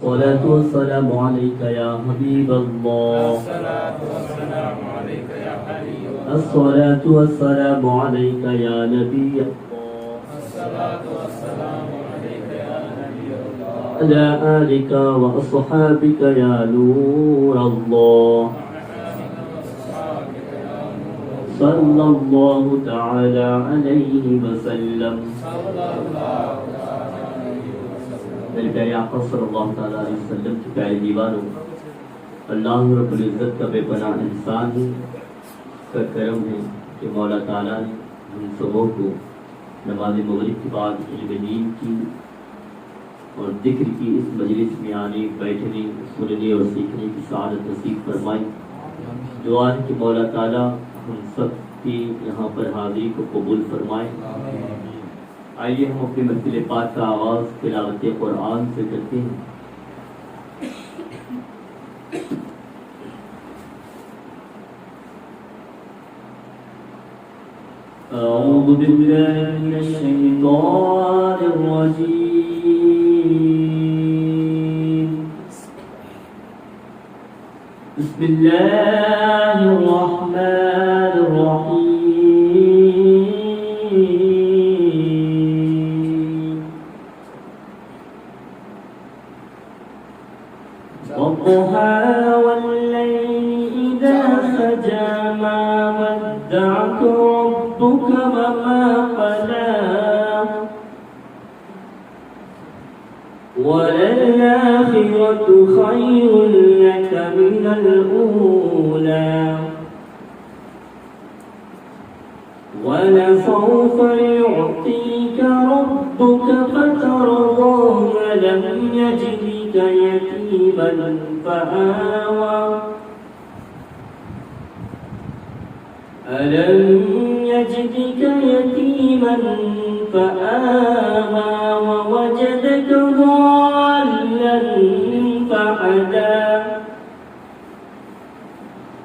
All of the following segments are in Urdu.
الصلاة والسلام عليك يا حبيب الله. الصلاة والسلام عليك يا نبي الله. على آلك وأصحابك يا نور الله. صلى الله تعالى عليه وسلم. میرے پیارے آقا صلی اللہ تعالیٰ علیہ وسلم کی پیارے دیوانوں، اللہ رب العزت کا بے پناہ احسان ہے، کا کرم ہے کہ مولا تعالیٰ نے ہم سبوں کو نماز مغرب کے بعد علم دین کی اور ذکر کی اس مجلس میں آنے، بیٹھنے، سننے اور سیکھنے کی سعادت نصیب فرمائی۔ دعا ہے کہ مولا تعالیٰ ہم سب کی یہاں پر حاضری کو قبول فرمائے۔ آئیے ہم اپنے محفل پاک کا آغاز تلاوت قرآن سے کرتے ہیں۔ اعوذ باللہ من الشیطان الرجیم، بسم اللہ الرحمن الرحیم۔ والضحى والليل إذا سجى ما ودعك ربك وما قلى وللآخرة خير لك من الأولى ولسوف يعطيك ربك فترضى ألم يجدك يتيما فآوى ألم يجدك يتيما فآوى ووجدك ضالا فهدى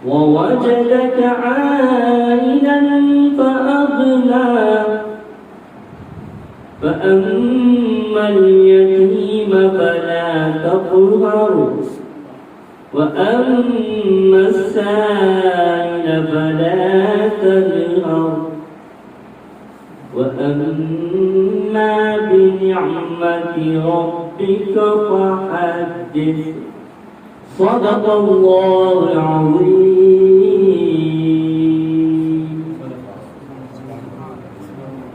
ووجدك عائلا فأغنى فأما اليتيم فلا تقهر وأما السائل فلا تنهر وأما بنعمة ربك فحدث صدق الله العظيم.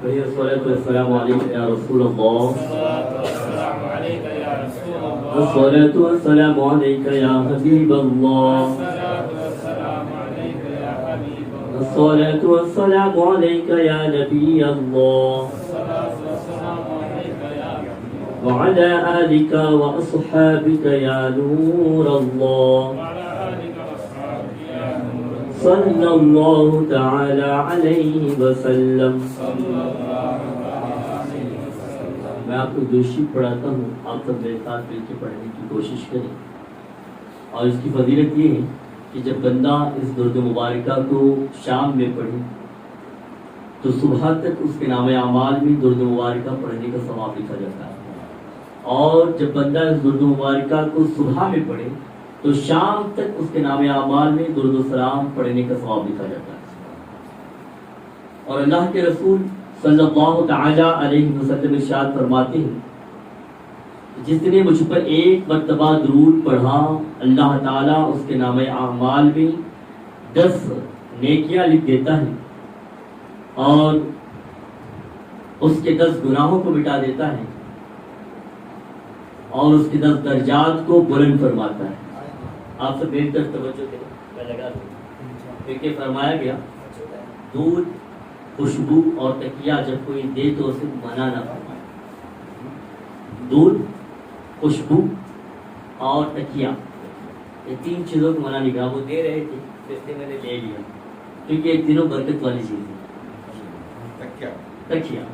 فهي الصلاة والسلام عليك يا رسول الله. الصلاة والسلام عليك يا حبيب الله. الصلاة والسلام عليك يا نبي الله. وعلى آلك وأصحابك يا نور الله. صلى الله تعالى عليه وسلم. میں آپ کو دو شیف پڑھاتا ہوں، آپ سب میرے ساتھ مل کے پڑھنے کی کوشش کریں۔ اور اس کی فضیلت یہ ہے کہ جب بندہ اس درود مبارکہ کو شام میں پڑھے تو صبح تک اس کے نام اعمال میں درود مبارکہ پڑھنے کا ثواب لکھا جاتا ہے، اور جب بندہ اس درود مبارکہ کو صبح میں پڑھے تو شام تک اس کے نام اعمال میں درود و سلام پڑھنے کا ثواب لکھا جاتا ہے۔ اور اللہ کے رسول صلی اللہ تعالی علیہ وسلم ارشاد فرماتے ہیں، جس نے مجھ پر ایک مرتبہ درود پڑھا اللہ تعالیٰ اس کے نام اعمال میں 10 نیکیاں لکھ دیتا ہے اور اس کے 10 گناہوں کو مٹا دیتا ہے اور اس کے 10 درجات کو بلند فرماتا ہے۔ آپ سب میری طرف توجہ کریں، میں لگا دوں، کیونکہ فرمایا گیا دودھ، خوشبو اور تکیہ جب کوئی دے تو اسے منع نہ فرمائے۔ دودھ، خوشبو اور تکیہ، یہ 3 چیزوں کو منع نہیں کہا۔ وہ دے رہے تھے تو اس لیے میں نے لے لیا، کیونکہ ایک دنوں برکت والی چیز ہے تکیہ،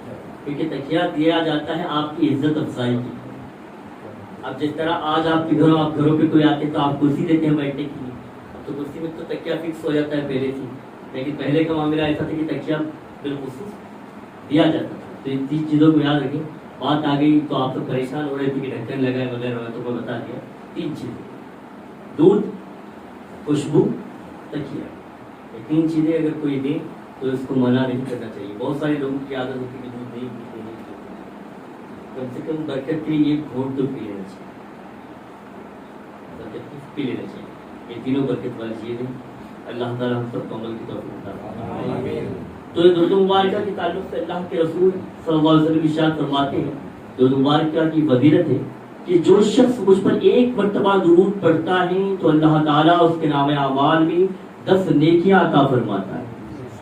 کیونکہ تکیہ دیا جاتا ہے آپ کی عزت افزائی کی۔ اب جس طرح آج آپ کے گھروں، آپ گھروں پہ کوئی آتے تو آپ کرسی دیتے ہیں بیٹھنے کے لیے، اب تو کرسی میں تو تکیہ فکس ہو جاتا ہے پہلے سے، لیکن پہلے کا معاملہ ایسا تھا کہ تکیہ بالخصوص دیا جاتا تھا۔ تو ان 3 چیزوں کو یاد رکھیں، بات آ گئی تو آپ تو پریشان ہو رہے تھے کہ ڈھکن لگائے وغیرہ، تو میں بتا دیا 3 چیزیں: دودھ، خوشبو، تکیہ. یہ 3 چیزیں اگر کوئی دے تو اس کو منع نہیں کرنا چاہیے. بہت سارے لوگوں کی عادت ہوتی ہے کہ دودھ نہیں پیتے ہیں، کم سے کم برکت کے لیے ایک گھونٹ تو پی لینا چاہیے، برکت پی لینا چاہیے. یہ تینوں برکت والی چیزیں. اللہ تعالیٰ ہم سب کو عمل کی توفیق عطا فرمائے. تو یہ درود مبارکہ کے تعلق سے اللہ کے رسول صلی اللہ علیہ وسلم ارشاد فرماتے ہیں، درود مبارکہ کی فضیلت ہے کہ جو شخص مجھ پر 1 مرتبہ درود پڑھتا ہے تو اللہ تعالیٰ اس کے نام اعمال میں 10 نیکیاں عطا فرماتا ہے،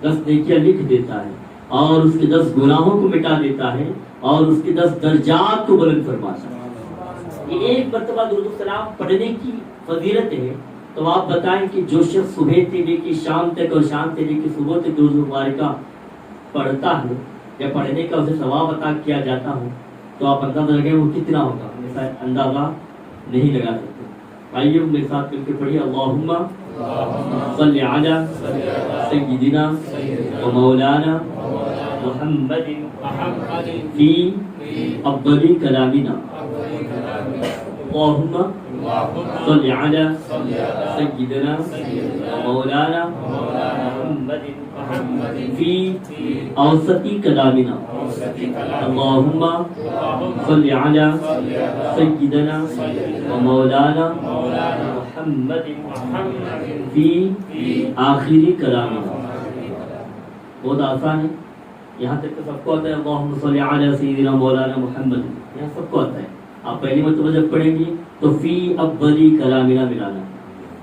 10 نیکیاں لکھ دیتا ہے، اور اس کے 10 گناہوں کو مٹا دیتا ہے، اور اس کے 10 درجات کو بلند فرماتا ہے. یہ 1 مرتبہ درود السلام پڑھنے کی فضیلت ہے. تو آپ بتائیں کہ جو شخص صبح سے لے کے شام تک اور شام سے لے کے صبح تک درود مبارکہ پڑھتا ہے یا پڑھنے کا اسے ثواب عطا کیا جاتا ہو، تو آپ اندازہ لگائیں وہ کتنا ہوگا. ہم شاید اندازہ نہیں لگا سکتے. آئیے میرے ساتھ مل کے پڑھیے: اللہم صلی علی سیدنا و مولانا محمد فی افضل کلامنا. اللہم صلی علی سیدنا و مولانا محمد فی اوسط کلامنا. اللہم صلی علی سیدنا و مولانا محمد فی آخری کلامنا. بہت آسان ہے، یہاں تک کہ سب کو آتا ہے. اللہم صلی علی سیدنا مولانا محمد، یہاں سب کو آتا ہے. آپ پہلی مرتبہ جب پڑھیں گے تو فی افضلی کلامنا ملانا،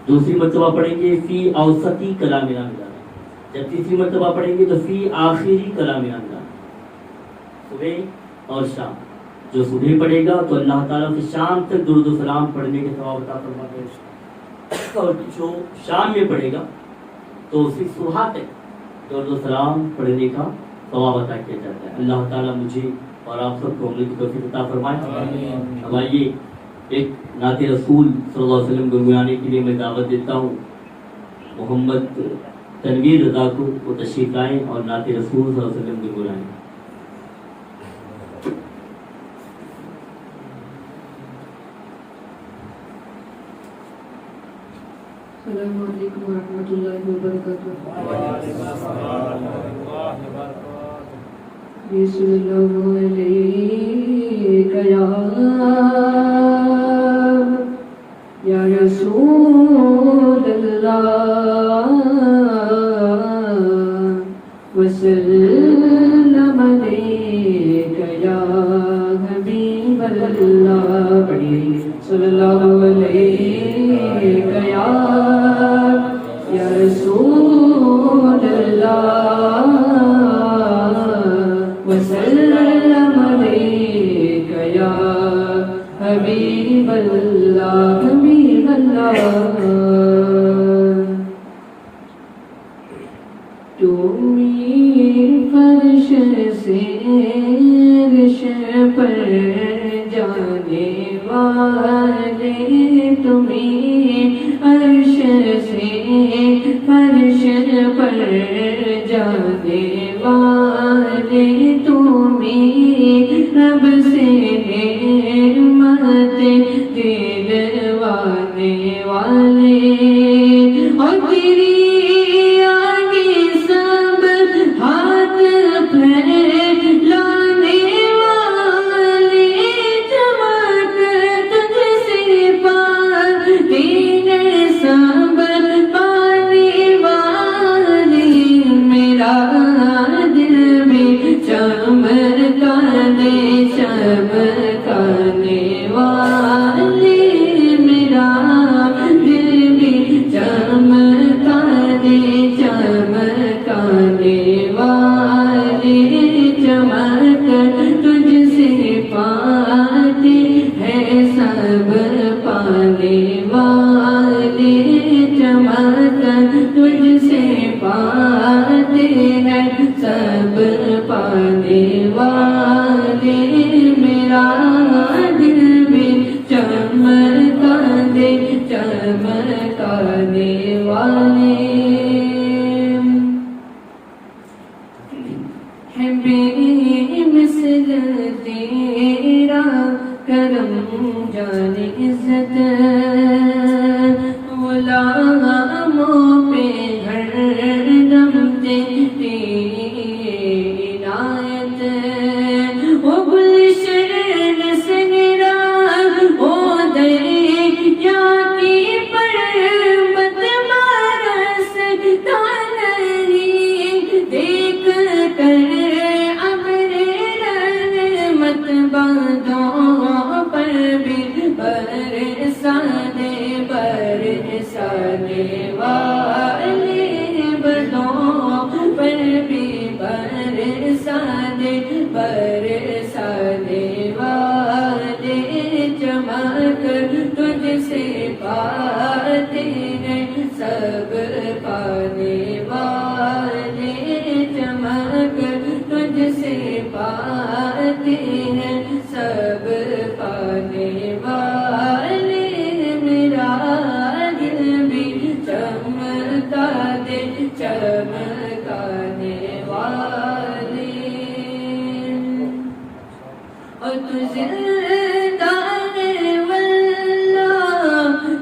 دوسری مرتبہ پڑھیں گے فی اوسطی کلامنا ملانا، جب تیسری مرتبہ پڑھیں گے تو فی آخری کلامنا ملانا. صبح اور شام، جو صبح پڑھے گا تو اللہ تعالیٰ سے شام تک درود و سلام پڑھنے کے ثواب عطا فرماتے ہیں، اور جو شام میں پڑھے گا تو اسی صبح تک درود و سلام پڑھنے کا ثواب عطا کیا جاتا ہے. اللہ تعالیٰ مجھے اور آپ سب کو عمل کی توفیق عطا فرمائے. اب آئیے ایک نعت رسول صلی اللہ علیہ وسلم گنگنانے کے لیے میں دعوت دیتا ہوں محمد تنویر رضا کو، وہ تشریف لائیں اور نعت رسول صلی اللہ علیہ وسلم گنگنائیں. السلام علیکم ورحمۃ اللہ وبرکاتہ. بسم اللہ علیک یا رسول اللہ وسلم علیک یا حبیب اللہ. صلی اللہ علیک یا رسول اللہ وسلم علیک یا حبیب اللہ. حبیب اللہ تمہیں فرش سے عرش پر جانے والے، تمہیں عرش سے فرش پر جانے والے، تمہیں رب سے نعمت دلوانے والے، اور تیری آگے سب ہاتھ پھیلانے والے، چمک تجھ سے پاتے ہیں سب پانے والے. میرا دل میں چمکانے چمکانے والے، میرا دل میں چمکانے چمکانے والے، چمک تجھ سے پاتے ہیں سب پانے والے، چمک تجھ سے پاتے ہیں سب پانے والے. میرا دل میں چمکانے چمکانے والے ہیں، بے مثل تیرے جان عزت غلاموں پہ ہر دم تیری عنایت وہ گلشن سے گرا وہ دریا کی پربت برستا نہیں دیکھ کر ابر رحمت بادوں پر بھی برسا دے والے بدوں پر بھی برسا دے والے چمک تجھ سے پاتے ہیں سب پانے والے چمک تجھ سے پاتے ہیں سب پانے والے میرا دل بھی چمکا دے چمکانے والے اور تو زندہ ہے واللہ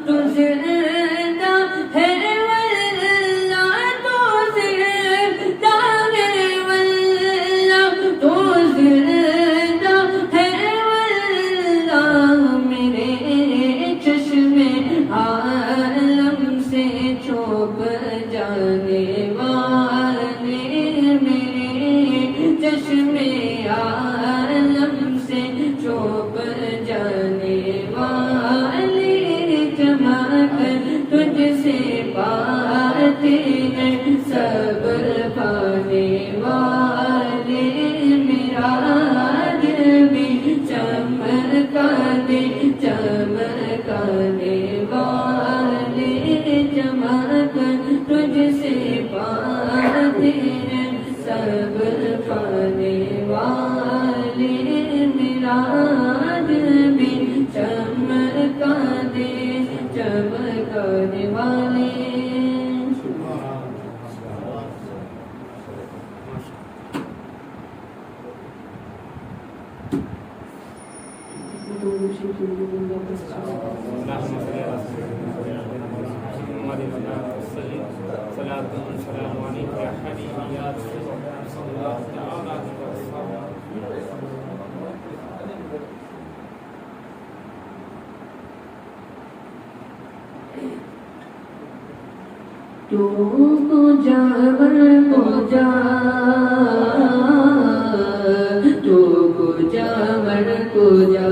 تو زندہ ہے واللہ تو زندہ ہے واللہ تو زندہ ہے واللہ میرے چشمے عالم سے چھپ جانے والے میرے چشمے عالم سے چھپ جانے والے چمک تجھ سے پاتے ہیں سب پانے والے میرا دل بھی چمکا دے چمکانے والے چمک تجھ سے پاتے ہیں سب پانے والے میرا دل بھی چمکا دے چمکانے والے تو کو جا تو کو جا کو جا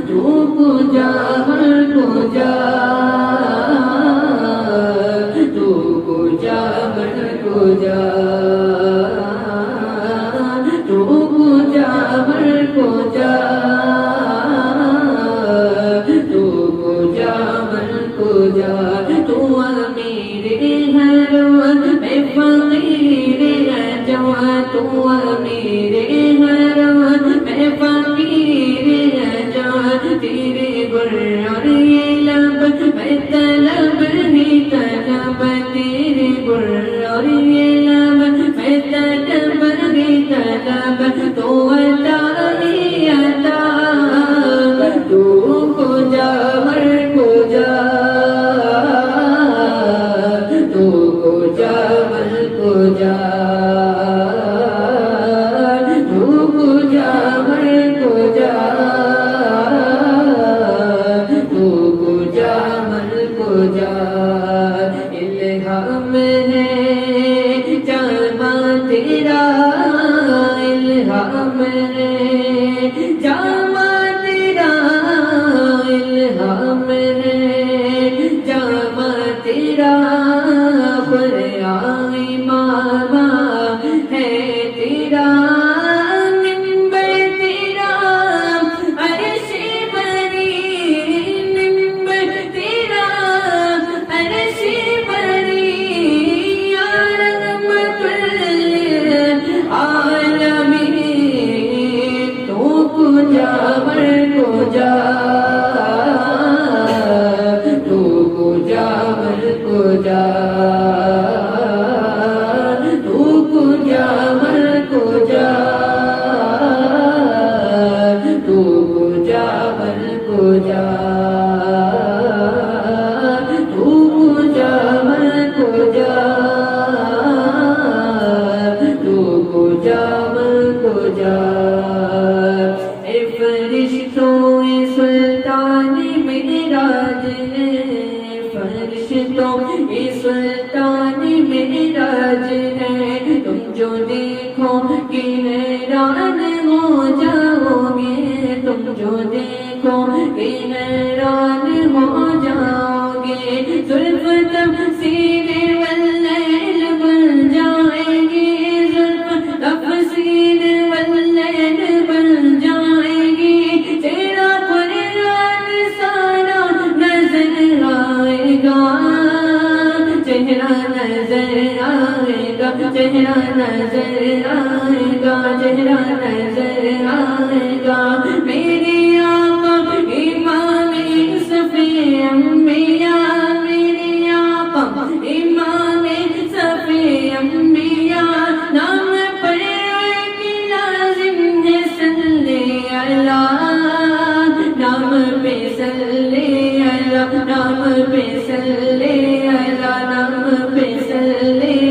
تو کو جا کو جا تو کو جا کو جا تو کو جا کو جا تو کو جا کو جا تو امیر ہر میں فقیر رجوا تو امیر ہر میں فقیر رجوا تیرے گر اور یہ لب میں طلب ہی طلب تیرے گر اور یہ لب میں طلب ہی طلب تو عطا ہی عطا تو کو جا کو جا تو کو جا کو جا تو کو جا کو جا تو کو جا کو جا الہام ہے جامع تیرا الہام ہے جامع تیرا الہام ہے جامع تیرا آئی ماما ہے تیرا ممبر تیرا عرش بری ممبر تیرا عرش بری یا رحمت للعالمین تو کو جا کو جا تو کو جا کو جا تو جا تو کو جا من کو جا تو کو جا من کو جا اے فرشتوں اے سلطان معراج ہے فرشتوں اے سلطان معراج ہے تم جو دیکھو کہ حیران ہو جاؤ گے تم جو دیکھو کہ حیران ہو جاؤ گے زلف تفسیر واللیل بن جائے گی زلف تفسیر واللیل بن جائے گی تیرا قرآن سارا نظر آئے گا چہرہ نظر آئے گا چہرہ نظر آئے گا چہرہ نظر آئے گا میرے آقا امام صفی انبیاء میرے آقا امام صفی انبیاء نام پڑھنے کی لازم ہے صلی اللہ نام پہ صلی اللہ نام پہ صلی اللہ نام پہ صلی اللہ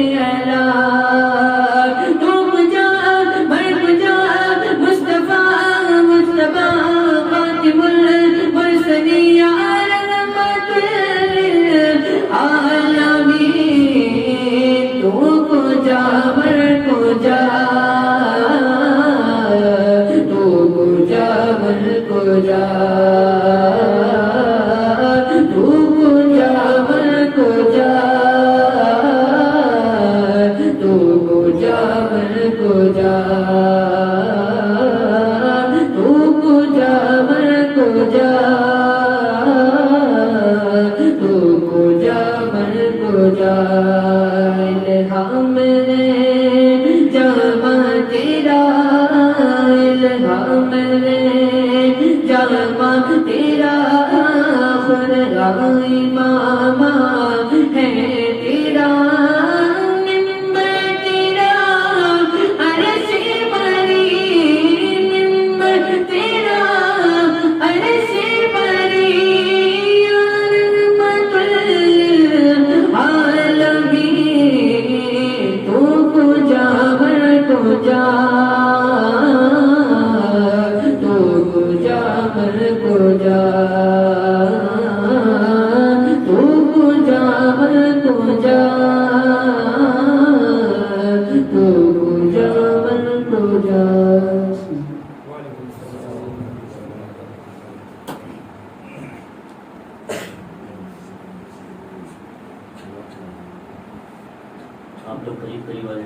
آپ لوگ قریب قریب آئے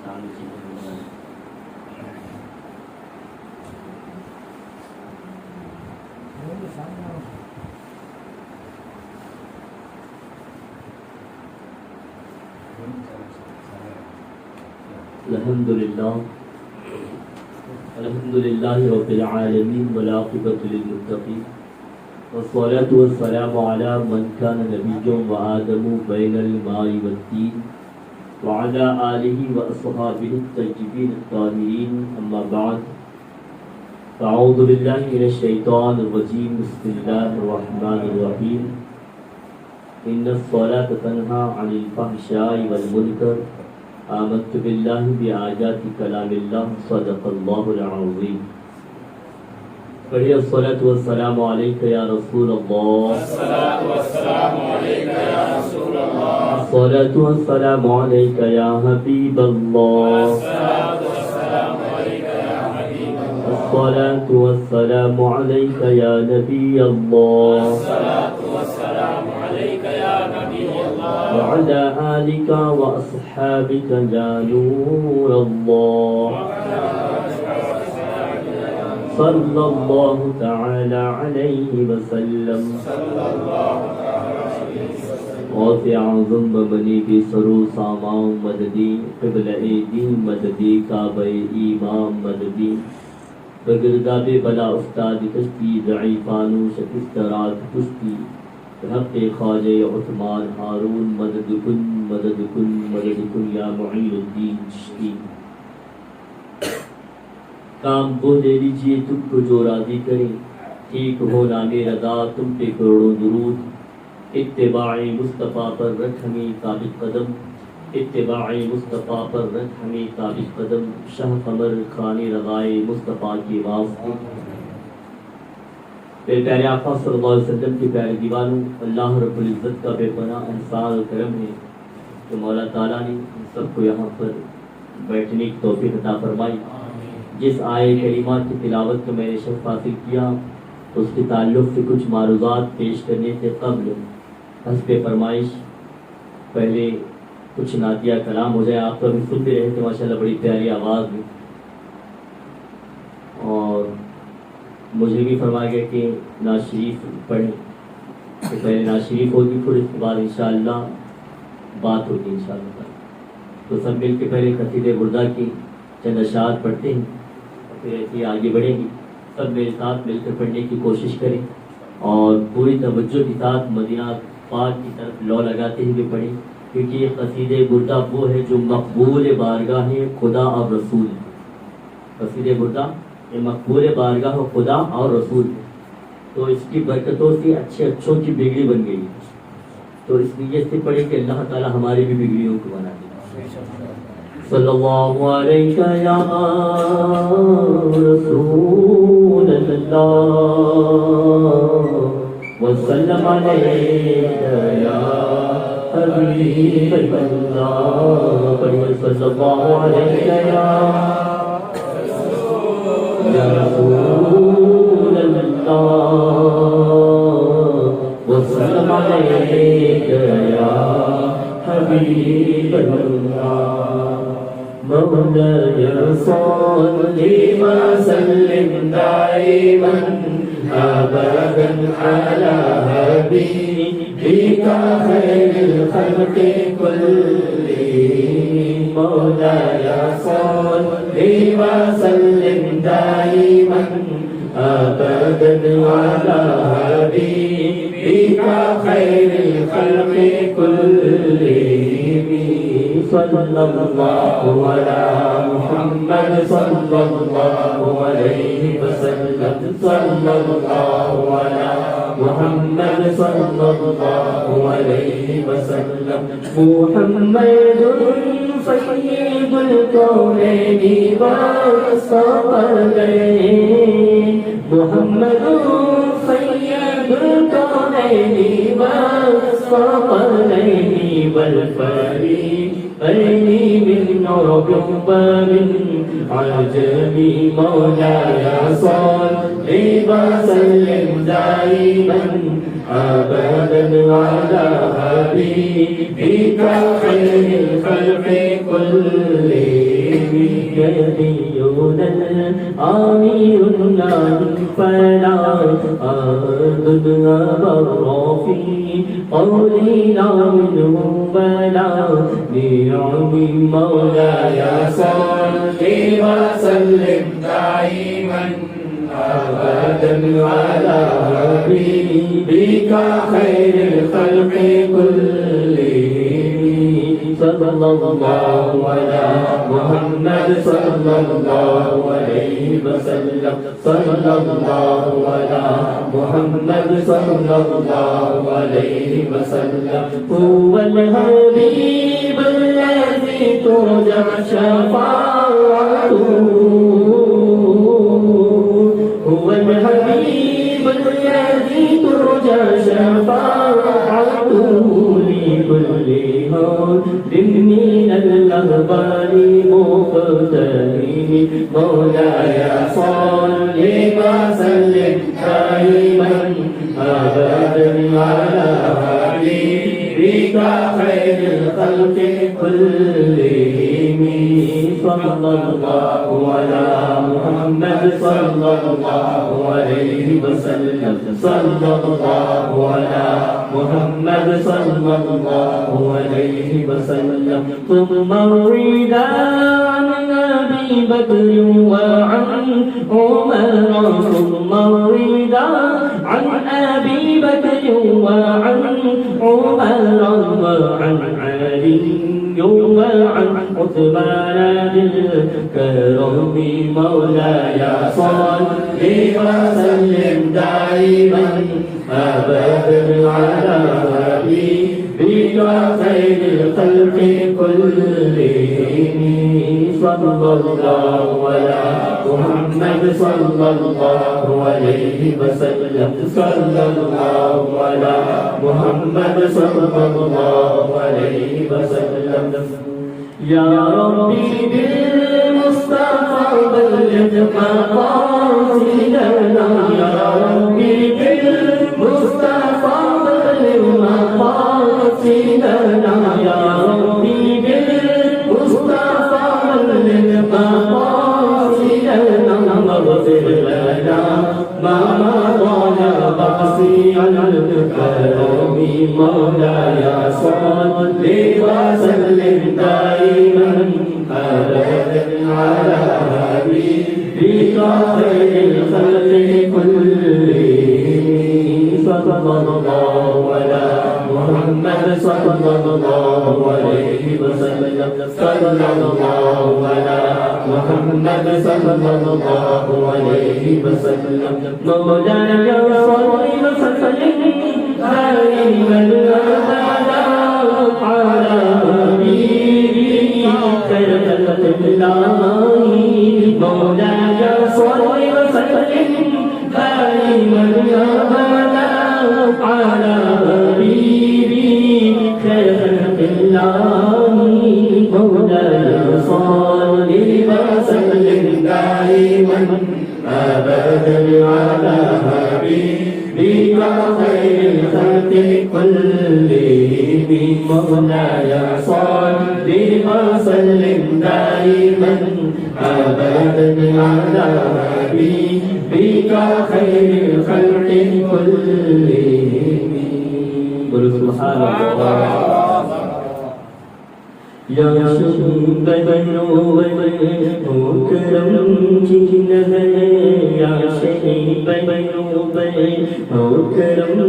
سامنے چیزیں الحمد للہ رب العالمین والعاقبۃ للمتقین والصلاة والسلام على من كان نبيا وآدم بين الماء والطين وعلى آله وأصحابه الطيبين الطاهرين أما بعد فأعوذ بالله من الشيطان الرجيم بسم الله الرحمن الرحيم إن الصلاة تنهى عن الفحشاء والمنكر آمنت بالله بآيات كلام الله صدق الله العظيم پڑھیے الصلاۃ والسلام علیک یا رسول اللہ الصلاۃ والسلام علیک یا رسول اللہ الصلاۃ والسلام علیک یا حبیب اللہ الصلاۃ والسلام علیک یا حبیب اللہ الصلاۃ والسلام علیک یا نبی اللہ الصلاۃ والسلام علیک یا نبی اللہ وعلى آلك وأصحابك يا نور الله صلى الله تعالى عليه وسلم غوث اعظم بنی کے سرو سامان مددی قبلہ دین مددی کعبہ ایمان مددی بگرداب بلا استاد کشتی ضعیفانو شکست رات کشتی حق خواجہ عثمان ہارون مدد کن یا معین الدین چشتی کام وہ دے لیجئے تم کو جو راضی کرے ٹھیک ہو نام رضا تم پہ کروڑوں درود، اتباع مصطفیٰ پر رکھ ہمیں ثابت قدم، اتباع مصطفیٰ پر رکھ ہمیں ثابت قدم، شاہ قمر خان رضائے مصطفیٰ کی واسطے۔ میرے پیارے آقا صلی اللہ علیہ وسلم کے پیارے دیوانوں، اللہ رب العزت کا بے پناہ احسان و کرم ہے کہ مولا تعالیٰ نے ہم سب کو یہاں پر بیٹھنے کی توفیق عطا فرمائی۔ جس آئے کریمہ کی تلاوت کو میں نے شرف حاصل کیا، اس کے تعلق سے کچھ معروضات پیش کرنے سے قبل حسب فرمائش پہلے کچھ نعتیہ کلام ہو جائے۔ آپ تو ابھی سنتے رہے تھے ماشاءاللہ بڑی پیاری آواز میں، اور مجھے بھی فرمایا گیا کہ نعت شریف پڑھیں، کہ پہلے نعت شریف ہوگی پھر اس کے بعد انشاءاللہ بات ہوگی انشاءاللہ۔ تو سب مل کے پہلے قصیدہ بردہ کی چند اشعار پڑھتے ہیں اور پھر ایسے آگے بڑھیں گے۔ سب میرے ساتھ مل کر پڑھنے کی کوشش کریں اور پوری توجہ کے ساتھ مدینہ پاک کی طرف لو لگاتے ہوئے پڑھیں، کیونکہ یہ قصیدہ بردہ وہ ہے جو مقبول بارگاہ خدا اور رسول ہے۔ قصیدہ بردہ یہ مقبول بارگاہ خدا اور رسول ہے، تو اس کی برکتوں سے اچھے اچھوں کی بگڑی بن گئی، تو اس نیت سے پڑھیں کہ اللہ تعالی ہماری بھی بگڑیوں کو بنا دے۔ صلی اللہ علیہ یا رسول اللہ وسلم علیہ یا حبیب اللہ، پڑھیے صلی اللہ علیہ یا رسول اللہ وسلم علیہ یا حبیب اللہ، مولاي صل وسلم دائما ابدا على حبيبك خير الخلق كلهم، مولاي صل وسلم دائما ابدا على حبيبك خير الخلق كلهم، صلى الله على محمد صلى الله عليه وسلم، صلى الله على محمد صلى الله عليه وسلم، محمد سيد الكونين والثقلين، محمد سيد الكونين والثقلين والفريقين من عرب ومن عجم، مولاي صل وسلم دائما ابدا على حبيبك خير الخلق كلهم، يدينا الامير الله فلا اذن بر في قولي لا منه ولا نعم، مولاي صل وسلم دائما ابدا على حبيبك خير الخلق كلهم، صلى الله على محمد صلى الله عليه وسلم، صلى الله على محمد صلى الله عليه وسلم، هو الحبيب الذي ترجى شفاعته، هو الحبيب الذي ترجى شفاعته لكل هاد من الأخبار مقتدم، مولاي صل وسلم دائما أبدا على حبيبك خير الخلق كلهم، صلى الله على محمد صلى الله عليه وسلم، صلى الله على محمد صلى الله عليه وسلم، ثم الرضا عن أبي بكر وعن عمر، ثم الرضا عن أبي بكر وعن عمر وعن علي وعن عثمان الكرم مولاي صل وسلم دائما أبدا على حبيبك خير الخلق كلهم صلى الله على محمد صلى الله عليه وسلم صلى الله على محمد صلى الله عليه وسلم يا ربي بالمصطفى بلغ مقاصدنا يا ربي بالمصطفى بلغ مقاصدنا يا ربي بالمصطفى بلغ مقاصدنا واغفر لنا ما مضى بقي الكرم مولاي صل وسلم دائما أبدا على حبيبك خير الخلق كلهم صلى الله على محمد صلى الله عليه وسلم صلى الله على محمد صلى الله عليه وسلم مولاي صل وسلم دائما أبدا على حبيبك خير الخلق مولاي صل وسلم دائما أبدا على حبيبك خير الخلق مولاي صل وسلم دائما أبدا على حبيبك خير الخلق كلهم مولاي صل وسلم دائما أبدا على حبيبك خير الخلق كلهم سبحان الله یا شب بنو کرم جن ہے یا شب بنو کرم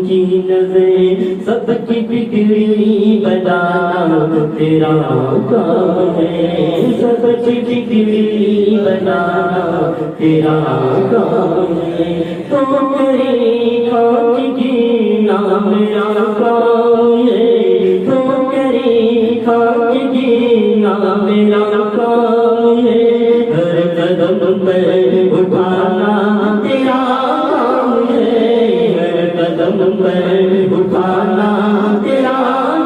جن ہے سب کی بگڑی بنانا تیرا کام ہے سب کی بگڑی بنانا تیرا کام ہے تو کرے خاک کی نام میرا کام ہے تو کرے خاک کی نام میرا کام ہے ہر قدم پہ اٹھانا تیرا کام ہے ہر قدم پہ اٹھانا تیرا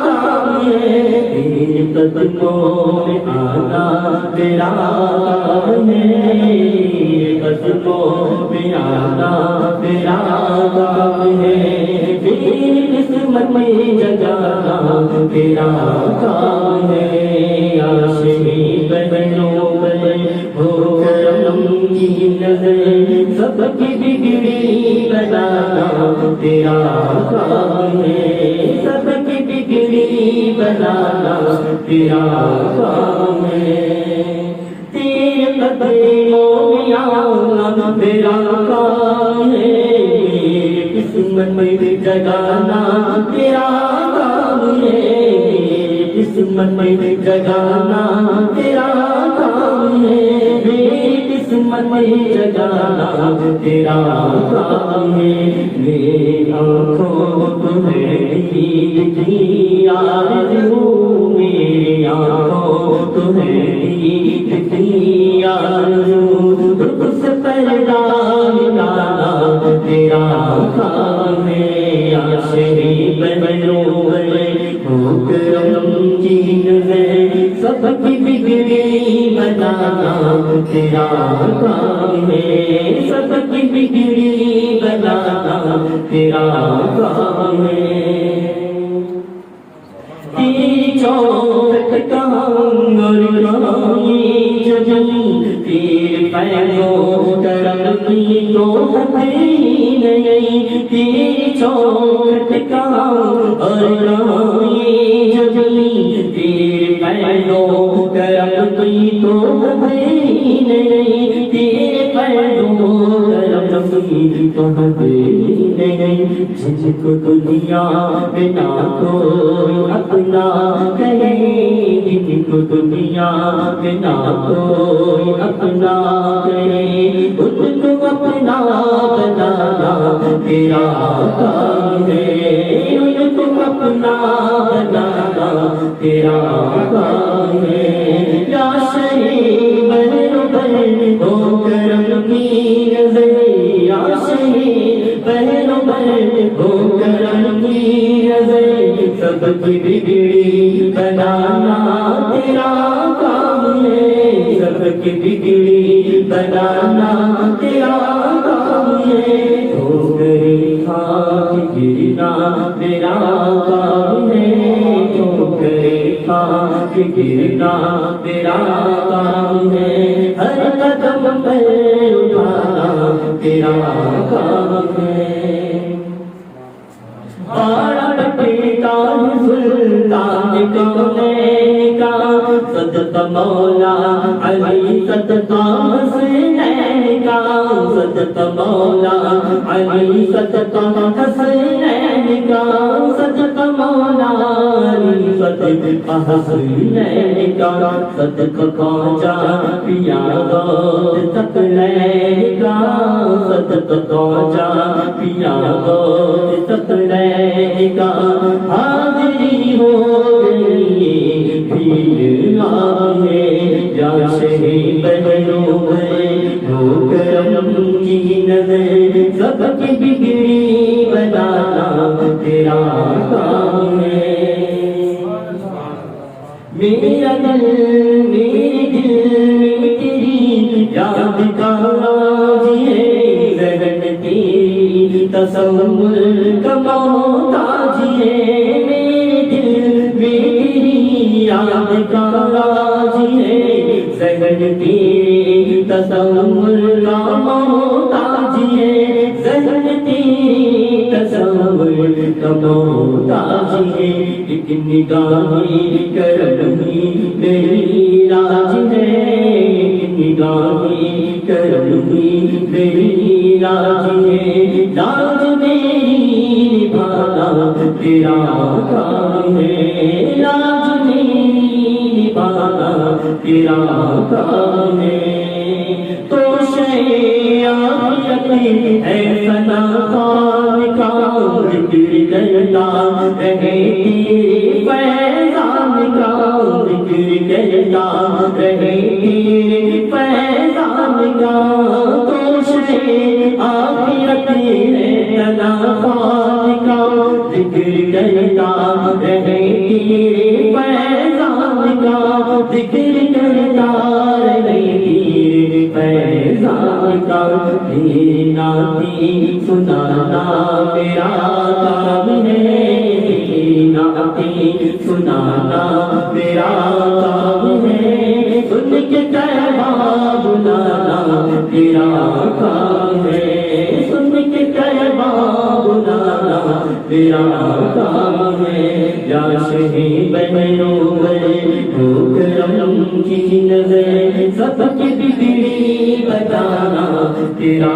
کام ہے تیرے قدموں میں آنا تیرا کام ہے قدموں میں آنا تیرا کام ہے قسمت میں جگانا تیرا کام ہے عاشق بنو ہو کرم کی نظر سب کی بگڑی بنانا تیرا کام ہے سب کی بگڑی بنانا تیرا کام ہے تیرے قدموں میں آنا تیرا کام ہے قسمت میں جگانا تیرا کام ہے قسمت میں جگانا تیرا کام ہے قسمت میں جگانا تیرا کام ہے میری آنکھوں تمہیں دی آرزو میری آنکھوں تمہیں دی آرزو اس پردہ مٹانا تیرا کام ہے عاشق بنو ہو کرم جین ہے سب کی بگڑی بنانا تیرا کام ہے سب کی بگڑی بنانا تیرا کام ہے تیری چوکھٹ کہاں اور کہاں ججل تیرے پیروں کرم کوئی تو نہیں تیری چوکھٹ کا اور رائی جبی تیرے پیروں کرم کوئی تو نہیں تیرے پیروں کرم کوئی تو نہیں جس کو دنیا میں نہ کوئی اپنا کہے جن کو دنیا میں نہ کوئی اپنا کہے ان کو اپنا بنانا تیرا کام ہے ان کو اپنا بنانا تیرا کام ہے یا شہید بہر ہو کرم کی نظر یا شہید بہر ہو کرم کی نظر سب کی بگڑی بنانا تیرا کام ہے سب کی بگڑی بنانا تیرا کام ہے ہو گئی خاک گرنا میرا کام ہے ہو گئی خاک گرنا میرا کام ہے ہر قدم پہ اٹھانا تیرا کام ہے بارہ بیٹا سلطان کونین کا صدقہ مولا علی صدقہ حسنین کا صدقہ مولا علی صدقہ حسنین کا صدقہ مولا علی صدقہ حسنین کا صدقہ خواجہ پیا غوث ثقلین کا صدقہ خواجہ پیا غوث ثقلین کا حاضری ہو گئی بھیڑ آئے یا شہید بہنوں میں ہو کرم کی نظر سب کی بگڑی بنانا تیرا کام ہے میرا دل میرے دل میں تیری یاد کا راز ہے ذہن تیری تصور کا محتاج ہے میرے دل میں تیری یاد کا راز ہے ذہن تیری تصور کا محتاج ہے ذہن تیری تصور کا محتاج ہے ایک نگاہیں کرم ہی میری راج ہے ایک نگاہیں کرم ہی میری راج ہے راج میری نبھانا تیرا کام ہے راج میری نبھانا تیرا کام ہے تو شیعیت ہے ثنا خان کا ذکر کرتا رہے تیرے فیضان کا ذکر کرتا رہے تیرے فیضان کا تو شیعیت ہے ثنا خان کا ذکر کرتا رہے تیرے فیضان کا ذکر کرتا رہے تیرے فیضان کا تیری نعتیں سنانا میرا کام ہے تیری نعتیں سنانا میرا کام ہے سن کے کلمہ بلانا تیرا کام ہے سن کے کلمہ بلانا تیرا کام ہے یا شہید بہنوں میں ہو کرم کی نظر سب کی بگڑی بتانا تیرا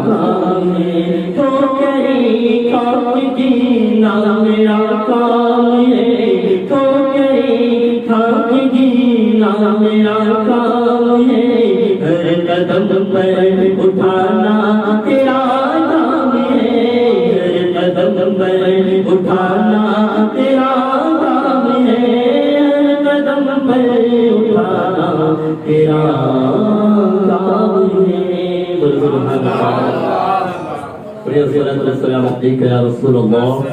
کام ہے تو کرے خاک جینا میرا کام ہے تو کرے خاک جینا میرا کام ہے ہر قدم پر اٹھانا تیرا کام ہے ہر قدم پر اٹھانا تیرا کام ہے ہر قدم پر اٹھانا تیرا کام ہے الصلاة والسلام عليك يا رسول الله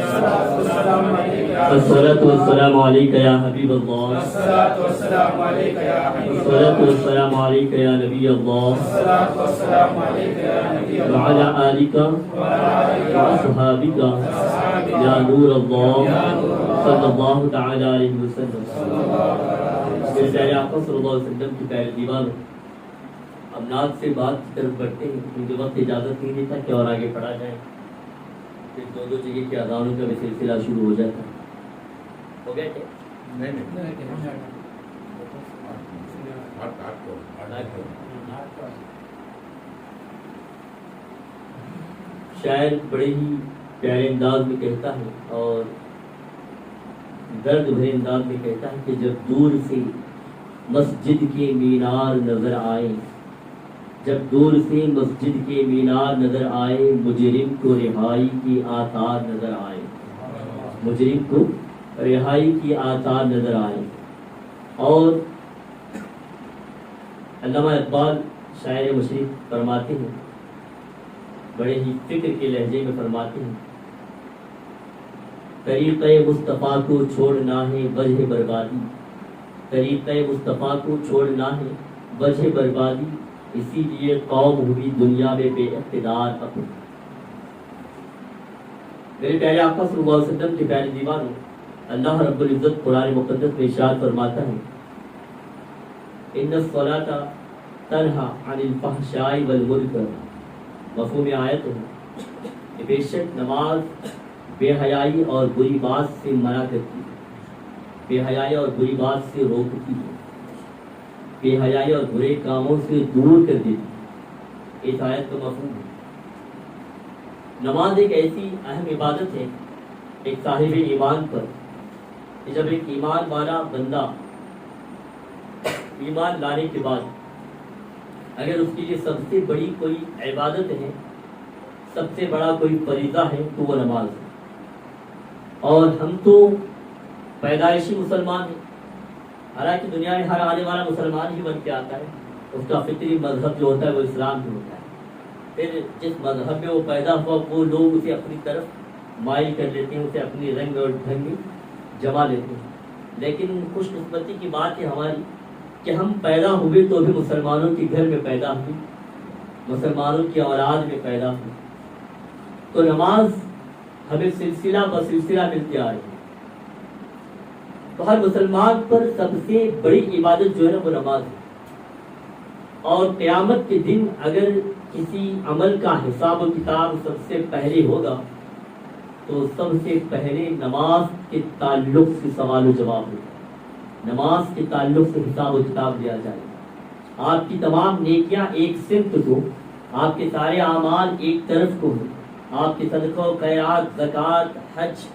الصلاة والسلام عليك يا حبيب الله الصلاة والسلام عليك يا حبيب الله الصلاة والسلام عليك يا نبي الله الصلاة والسلام عليك يا نبي الله وعلى آلك وأصحابك يا نور الله صلى الله تعالى عليه وسلم میرے پیارے آقا صلی اللہ علیہ وسلم کی پیارے دیوانوں اب نعت سے بات کی طرف بڑھتے ہیں کیونکہ وقت اجازت نہیں دیتا کہ اور آگے پڑھا جائے، پھر دو جگہ کے اذانوں کا بھی سلسلہ شروع ہو جاتا ہے۔ ہو گیا کیا؟ شاعر بڑے ہی پیارے انداز میں کہتا ہے اور درد بھرے انداز میں کہتا ہے کہ جب دور سے مسجد کے مینار نظر آئے، جب دور سے مسجد کے مینار نظر آئے، مجرم کو رہائی کی آثار نظر آئے، مجرم کو رہائی کی آثار نظر آئے۔ اور علامہ اقبال شاعر مشرق فرماتے ہیں، بڑے ہی فکر کے لہجے میں فرماتے ہیں، طریقہ مصطفیٰ کو چھوڑنا ہے وجہ بربادی، طریقہ مصطفیٰ کو چھوڑنا ہے وجہ بربادی، اسی لیے قوم ہوئی دنیا میں بے اقتدار اپنی۔ میرے پیارے آقا صلی اللہ علیہ وسلم کے پیارے دیوانوں، اللہ رب العزت قرآن مقدس میں ارشاد فرماتا ہے، ان الصلاۃ تنہی عن الفحشاء والمنکر، مفہوم آیت ہے کہ بے شک نماز بے حیائی اور بری بات سے منع کرتی ہے، بے حیائی اور بری بات سے روکتی ہے، بے حیائی اور برے کاموں سے دور کر دیتی ہے۔ اس آیت کا مفہوم ہے نماز ایک ایسی اہم عبادت ہے ایک صاحب ایمان پر کہ جب ایک ایمان والا بندہ ایمان لانے کے بعد اگر اس کے لیے سب سے بڑی کوئی عبادت ہے، سب سے بڑا کوئی فریضہ ہے تو وہ نماز ہے۔ اور ہم تو پیدائشی مسلمان ہیں، حالانکہ دنیا میں ہر آنے والا مسلمان ہی بن کے آتا ہے، اس کا فطری مذہب جو ہوتا ہے وہ اسلام ہی ہوتا ہے، پھر جس مذہب میں وہ پیدا ہوا وہ لوگ اسے اپنی طرف مائل کر لیتے ہیں، اسے اپنی رنگ اور ڈھنگ میں جما لیتے ہیں۔ لیکن خوش قسمتی کی بات ہے ہماری کہ ہم پیدا ہوئے تو بھی مسلمانوں کے گھر میں پیدا ہوئے، مسلمانوں کی اولاد میں پیدا ہوئے، تو نماز ہمیں سلسلہ بسلسلہ ملتی آ رہی ہے۔ تو ہر مسلمان پر سب سے بڑی عبادت جو ہے نا وہ نماز ہے، اور قیامت کے دن اگر کسی عمل کا حساب و کتاب سب سے پہلے ہوگا تو سب سے پہلے نماز کے تعلق سے سوال و جواب ہوگا، نماز کے تعلق سے حساب و کتاب لیا جائے گا۔ آپ کی تمام نیکیاں ایک سمت کو، آپ کے سارے اعمال ایک طرف کو ہیں، آپ کے صدقہ و خیرات، زکوٰۃ، حج،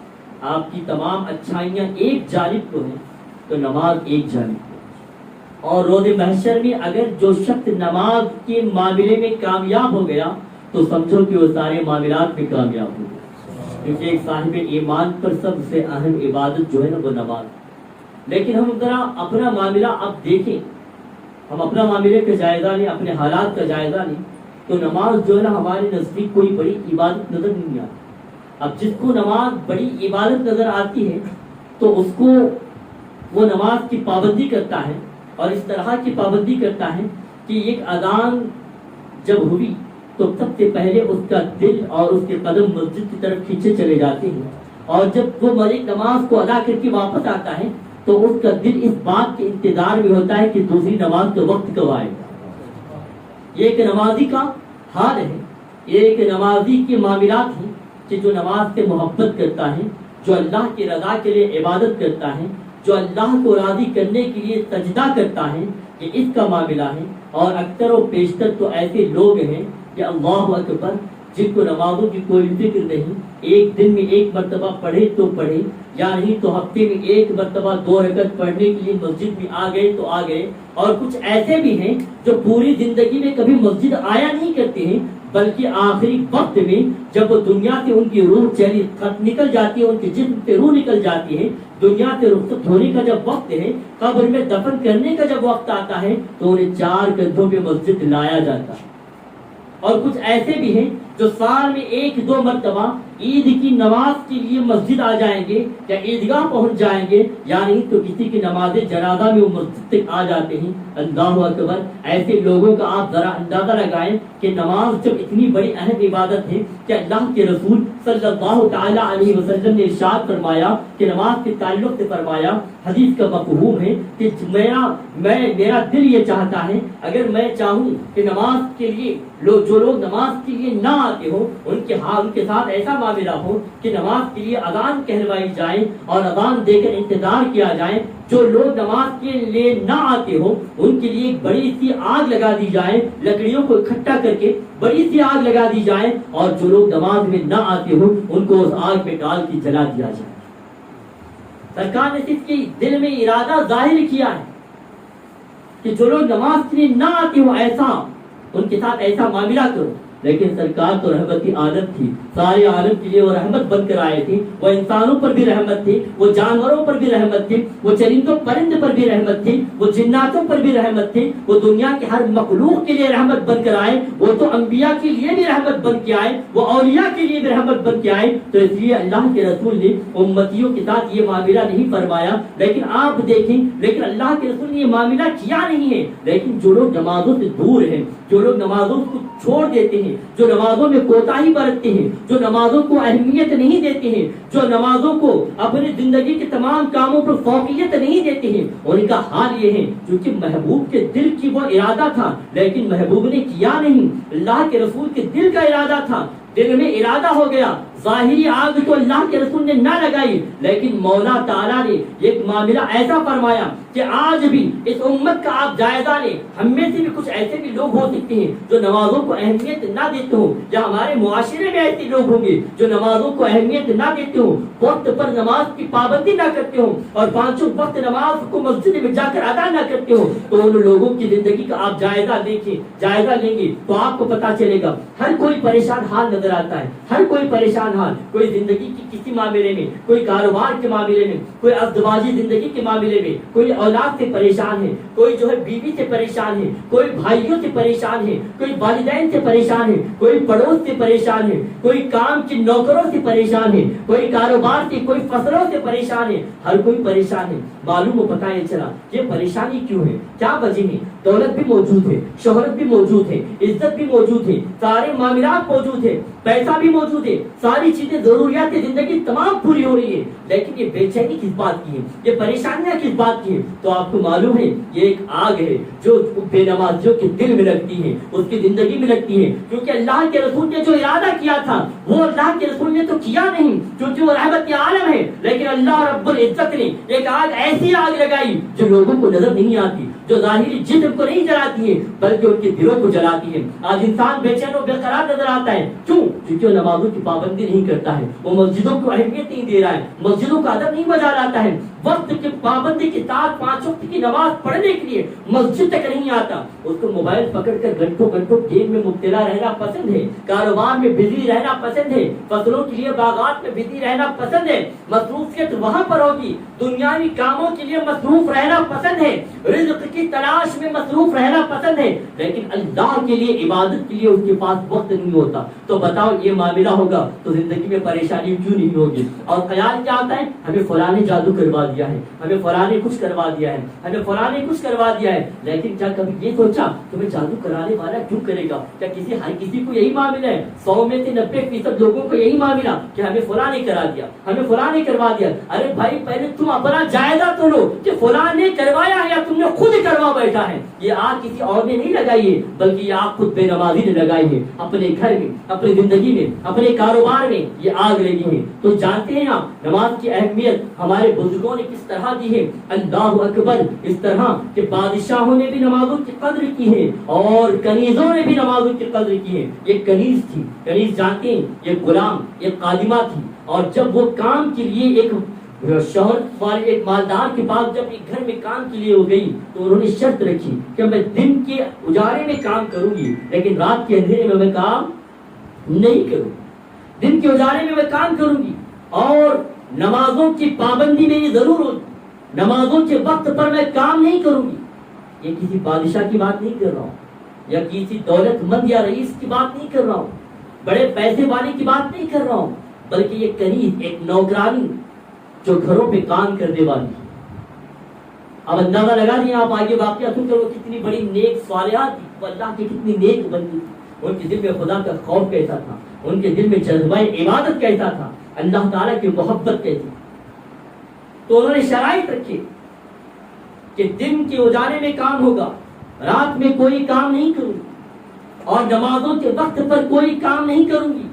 آپ کی تمام اچھائیاں ایک جانب کو ہیں تو نماز ایک جانب کو۔ اور روز محشر میں اگر جو شخص نماز کے معاملے میں کامیاب ہو گیا تو سمجھو کہ وہ سارے معاملات میں کامیاب ہو گیا، کیونکہ ایک صاحب ایمان پر سب سے اہم عبادت جو ہے نا وہ نماز۔ لیکن ہم ذرا اپنا معاملہ اب دیکھیں، ہم اپنا معاملے کا جائزہ لیں، اپنے حالات کا جائزہ لیں، تو نماز جو ہے نا ہمارے نزدیک کوئی بڑی عبادت نظر نہیں آتی۔ اب جس کو نماز بڑی عبادت نظر آتی ہے تو اس کو وہ نماز کی پابندی کرتا ہے، اور اس طرح کی پابندی کرتا ہے کہ ایک اذان جب ہوئی تو سب سے پہلے اس کا دل اور اس کے قدم مسجد کی طرف کھینچے چلے جاتے ہیں، اور جب وہ ایک نماز کو ادا کر کے واپس آتا ہے تو اس کا دل اس بات کے انتظار میں ہوتا ہے کہ دوسری نماز کا وقت کب آئے گا۔ یہ ایک نمازی کا حال ہے، یہ ایک نمازی کے معاملات ہیں کہ جو نماز سے محبت کرتا ہے، جو اللہ کی رضا کے لیے عبادت کرتا ہے، جو اللہ کو راضی کرنے کے لیے سجدہ کرتا ہے، یہ اس کا معاملہ ہے۔ اور اکثر و بیشتر تو ایسے لوگ ہیں کہ اللہ اکبر جن کو نمازوں کی کوئی فکر نہیں، ایک دن میں ایک مرتبہ پڑھے تو پڑھے، یا نہیں تو ہفتے میں ایک مرتبہ 2 رکعت پڑھنے کے لیے مسجد میں آ گئے تو آ گئے، اور کچھ ایسے بھی ہیں جو پوری زندگی میں کبھی مسجد آیا نہیں کرتے ہیں، بلکہ آخری وقت میں جب وہ دنیا سے ان کی روح چلی نکل جاتی ہے، ان کے جسم سے روح نکل جاتی ہے، دنیا سے رخصت ہونے کا جب وقت ہے، قبر میں دفن کرنے کا جب وقت آتا ہے تو انہیں 4 کندھوں پہ مسجد لایا جاتا ہے۔ اور کچھ ایسے بھی ہیں جو سال میں 1-2 مرتبہ عید کی نماز کے لیے مسجد آ جائیں گے یا عیدگاہ پہنچ جائیں گے، یا نہیں تو کسی کی نماز جنازہ میں وہ مسجد تک آ جاتے ہیں۔ اللہ اکبر! ایسے لوگوں کا آپ ذرا اندازہ لگائیں کہ نماز جب اتنی بڑی اہم عبادت ہے کہ اللہ کے رسول صلی اللہ تعالی علیہ وسلم نے ارشاد فرمایا کہ نماز کے تعلق سے فرمایا، حدیث کا مفہوم ہے کہ میرا دل یہ چاہتا ہے، اگر میں چاہوں کہ نماز کے لیے جو لوگ نماز کے لیے نہ آتے ہو ان کے ساتھ ایسا معاملہ ہو کہ نماز کے لیے اذان کہلوائی جائے اور اذان دے کر انتظار کیا جائے۔ جو لوگ نماز کے لیے نہ آتے ہو ان کے لیے ایک بڑی سی آگ لگا دی جائے، لکڑیوں کو اکٹھا کر کے بڑی سی آگ لگا دی جائے، اور جو لوگ نماز میں نہ آتے ہو ان کو اس آگ میں ڈال کے جلا دیا جائے۔ سرکار نے صرف کی دل میں ارادہ ظاہر کیا ہے کہ جو لوگ نماز کے لیے نہ آتے ہو ایسا ان کے ساتھ ایسا معاملہ کرو۔ لیکن سرکار تو رحمت کی عادت تھی، سارے عالم کے لیے وہ رحمت بن کر آئے تھے۔ وہ انسانوں پر بھی رحمت تھی، وہ جانوروں پر بھی رحمت تھی، وہ چرندوں پرند پر بھی رحمت تھی، وہ جناتوں پر بھی رحمت تھی، وہ دنیا کے ہر مخلوق کے لیے رحمت بن کر آئے۔ وہ تو انبیاء کے لیے بھی رحمت بن کے آئے، وہ اولیاء کے لیے بھی رحمت بن کے آئے۔ تو اس لیے اللہ کے رسول نے امتیوں کے ساتھ یہ معاملہ نہیں فرمایا۔ لیکن آپ دیکھیں، لیکن اللہ کے رسول نے یہ معاملہ کیا نہیں ہے۔ لیکن جو لوگ نمازوں سے دور ہیں، جو لوگ نمازوں کو چھوڑ دیتے ہیں، جو نمازوں میں کوتاہی برتتے ہیں، جو نمازوں کو اہمیت نہیں دیتے ہیں، جو نمازوں کو اپنی زندگی کے تمام کاموں پر فوقیت نہیں دیتے ہیں، ان کا حال یہ ہے کیونکہ محبوب کے دل کی وہ ارادہ تھا لیکن محبوب نے کیا نہیں۔ اللہ کے رسول کے دل کا ارادہ تھا، دل میں ارادہ ہو گیا، ظاہری آگ تو اللہ کے رسول نے نہ لگائی، لیکن مولا تعالیٰ نے ایک معاملہ ایسا فرمایا کہ آج بھی اس امت کا آپ جائزہ لیں۔ ہم میں سے بھی کچھ ایسے بھی لوگ ہو سکتے ہیں جو نمازوں کو اہمیت نہ دیتے ہوں، یا ہمارے معاشرے میں ایسے لوگ ہوں گے جو نمازوں کو اہمیت نہ دیتے ہوں، وقت پر نماز کی پابندی نہ کرتے ہوں، اور 5 وقت نماز کو مسجد میں جا کر ادا نہ کرتے ہوں۔ تو ان لوگوں کی زندگی کا آپ جائزہ لیں گے تو آپ کو پتا چلے گا ہر کوئی پریشان حال نظر آتا ہے، ہر کوئی پریشان حال، کوئی زندگی کی کسی معاملے میں، کوئی کاروبار کے معاملے میں، کوئی ازدواجی زندگی کے معاملے میں، کوئی اولاد سے پریشان ہے، کوئی جو ہے بیوی سے پریشان ہے، کوئی بھائیوں سے پریشان ہے، کوئی والدین سے پریشان ہے، کوئی پڑوس سے پریشان ہے، کوئی کام کے نوکروں سے پریشان ہے، کوئی کاروبار سے، کوئی فصلوں سے پریشان ہے، ہر کوئی پریشان ہے۔ معلوم ہو پتہ یہ چلا یہ پریشانی کیوں ہے، کیا وجہ ہے؟ دولت بھی موجود ہے، شہرت بھی موجود ہے، عزت بھی موجود ہے، سارے معاملات موجود ہے، پیسہ بھی موجود ہے، ساری چیزیں ضروریات زندگی تمام پوری ہو رہی ہے، لیکن یہ بے چینی کس بات کی ہے، یہ پریشانیاں کس بات کی ہیں؟ تو آپ کو معلوم ہے یہ ایک آگ ہے جو بے نمازیوں کے دل میں لگتی ہے، اس کی زندگی میں لگتی ہے، کیونکہ اللہ کے رسول نے جو ارادہ کیا تھا وہ اللہ کے رسول نے تو کیا نہیں، کیونکہ وہ رحمت عالم ہے، لیکن اللہ رب العزت نے ایک آگ ایسی آگ لگائی جو لوگوں کو نظر نہیں آتی، جو ظاہری جسم کو نہیں جلاتی ہے بلکہ ان کے دلوں کو جلاتی ہے۔ آج انسان بے چین و بے قرار نظر آتا ہے، کیوں؟ کیونکہ وہ نمازوں کی پابندی نہیں کرتا ہے، وہ مسجدوں کو اہمیت نہیں دے رہا ہے، مسجدوں کا ادب نہیں بجا لاتا ہے، وقت کی پابندی کے ساتھ 5 وقت کی نماز پڑھنے کے لیے مسجد تک نہیں آتا، اس کو موبائل پکڑ کر گھنٹوں گیم میں مبتلا رہنا پسند ہے، کاروبار میں بزی رہنا پسند ہے، فصلوں کے لیے باغات میں بزی رہنا پسند ہے، مصروفیت وہاں پر ہوگی، دنیاوی کاموں کے لیے مصروف رہنا پسند ہے، رزق کی تلاش میں مصروف رہنا پسند ہے، لیکن اللہ کے لیے عبادت کے لیے اس کے پاس وقت نہیں ہوتا۔ تو بتاؤ یہ معاملہ ہوگا تو زندگی میں پریشانی کیوں نہیں ہوگی؟ اور خیال کیا آتا ہے؟ ہمیں فلاں نے جادو کروا دیا ہے، ہمیں فلاں نے کچھ کروا دیا ہے، ہمیں فلاں نے کچھ کروا دیا ہے، لیکن کیا کبھی یہ سوچا تمہیں جادو کرانے والا کیوں کرے گا؟ کیا ہر کسی کو یہی معاملہ ہے؟ 100 میں سے 90% لوگوں کو یہی معاملہ کہ ہمیں فلاں نے کرا دیا، ہمیں فلاں نے کروا دیا۔ ارے بھائی پہلے تم اپنا جائزہ تو لو کہ فلاں نے کروایا ہے یا تم نے خود کروا بیٹھا ہے۔ یہ آگ کسی اور نے نہیں لگائی ہے بلکہ یہ آگ خود بے نمازی نے لگائی ہے، اپنے گھر میں، اپنی زندگی میں، اپنے کاروبار میں یہ آگ لگی ہے۔ تو جانتے ہیں آپ نماز کی اہمیت ہمارے بزرگوں نے کس طرح دی ہے؟ اللہ اکبر! اس طرح کہ بادشاہوں نے بھی نمازوں کی قدر کی ہے اور کنیزوں نے بھی نمازوں کی قدر کی ہے۔ یہ کنیز تھی، کنیز جانتے ہیں یہ غلام، یہ خادمہ تھی، اور جب وہ کام کے لیے ایک شہرت والے ایک مالدار کے پاس جب ایک گھر میں کام کے لیے ہو گئی تو انہوں نے شرط رکھی کہ میں دن کے اجالے میں کام کروں گی لیکن رات کے اندھیرے میں کام نہیں کروں، دن کے اجالے میں کام کروں گی، اور نمازوں کی پابندی میری ضرور ہوگی، نمازوں کے وقت پر میں کام نہیں کروں گی۔ یہ کسی بادشاہ کی بات نہیں کر رہا ہوں یا کسی دولت مند یا رئیس کی بات نہیں کر رہا ہوں، بڑے پیسے والے کی بات نہیں کر رہا ہوں، بلکہ یہ کنیز، ایک نوکرانی جو گھروں پہ کام کرنے والی. اب اندازہ لگا دیں آپ آگے واقعہ سن کر وہ کتنی بڑی نیک صالحہ تھی، وہ اللہ کی کتنی نیک بندی تھی. ان کے دل میں خدا کا خوف کیسا تھا، ان کے دل میں جذبہ عبادت کیسا تھا، اللہ تعالیٰ کی محبت کیسی. تو انہوں نے شرائط رکھی کہ دن کے اجالے میں کام ہوگا، رات میں کوئی کام نہیں کروں گی، اور نمازوں کے وقت پر کوئی کام نہیں کروں گی.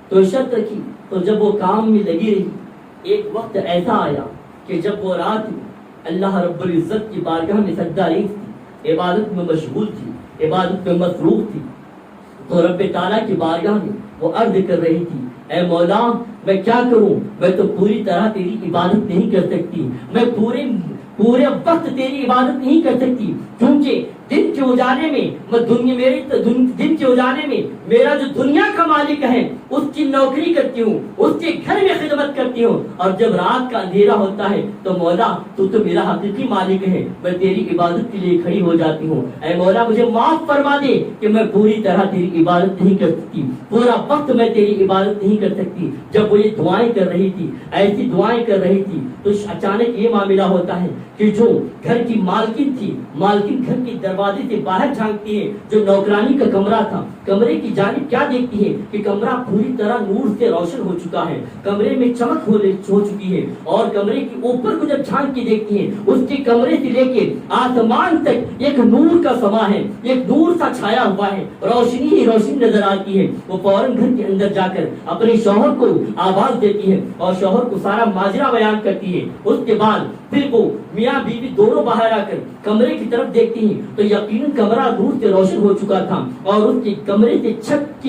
تو شرط رکھی. تو جب وہ کام میں لگی رہی، ایک وقت ایسا آیا کہ جب وہ رات میں اللہ رب العزت کی بارگاہ میں سجدہ ریز تھی، عبادت میں مشغول تھی، عبادت میں مصروف تھی، تو رب تعالیٰ کی بارگاہ میں وہ عرض کر رہی تھی، اے مولا میں کیا کروں، میں تو پوری طرح تیری عبادت نہیں کر سکتی، میں پورے وقت تیری عبادت نہیں کر سکتی، کیونکہ دن کے اجالے میں دن کے اجالے میں میرا جو دنیا کا مالک ہے اس کی نوکری کرتی ہوں، اس کے گھر میں خدمت کرتی ہوں، اور جب رات کا اندھیرا ہوتا ہے تو مولا تو میرا حقیقی مالک ہے، میں تیری عبادت کے لیے کھڑی ہو جاتی ہوں. اے مولا مجھے معاف فرما دے کہ میں پوری طرح تیری عبادت نہیں کر سکتی، پورا وقت میں تیری عبادت نہیں کر سکتی. جب وہ یہ دعائیں کر رہی تھی، ایسی دعائیں کر رہی تھی، تو اچانک یہ معاملہ ہوتا ہے کہ جو گھر کی مالکن تھی، مالکن گھر کی دروازے سے باہر جھانکتی ہے. جو نوکرانی کا کمرہ تھا، کمرے کی جانب کیا دیکھتی ہے کہ کمرہ پوری طرح نور سے روشن ہو چکا ہے، کمرے میں چمک ہو چکی ہے، اور کمرے کے اوپر کو جب جھانک کے دیکھتی ہے، اس کے کمرے سے لے کے آسمان تک ایک نور کا سما ہے، ایک نور سا چھایا ہوا ہے، روشنی ہی روشنی نظر آتی ہے. وہ فوراً گھر کے اندر جا کر اپنے شوہر کو آواز دیتی ہے اور شوہر کو سارا ماجرا بیان کرتی ہے. اس کے بعد پھر وہ میاں بیوی دونوں باہر آ کر کمرے کی طرف دیکھتی ہیں تو یقیناً کمرہ نور سے روشن ہو چکا تھا، اور اس کے کمرے سے چھت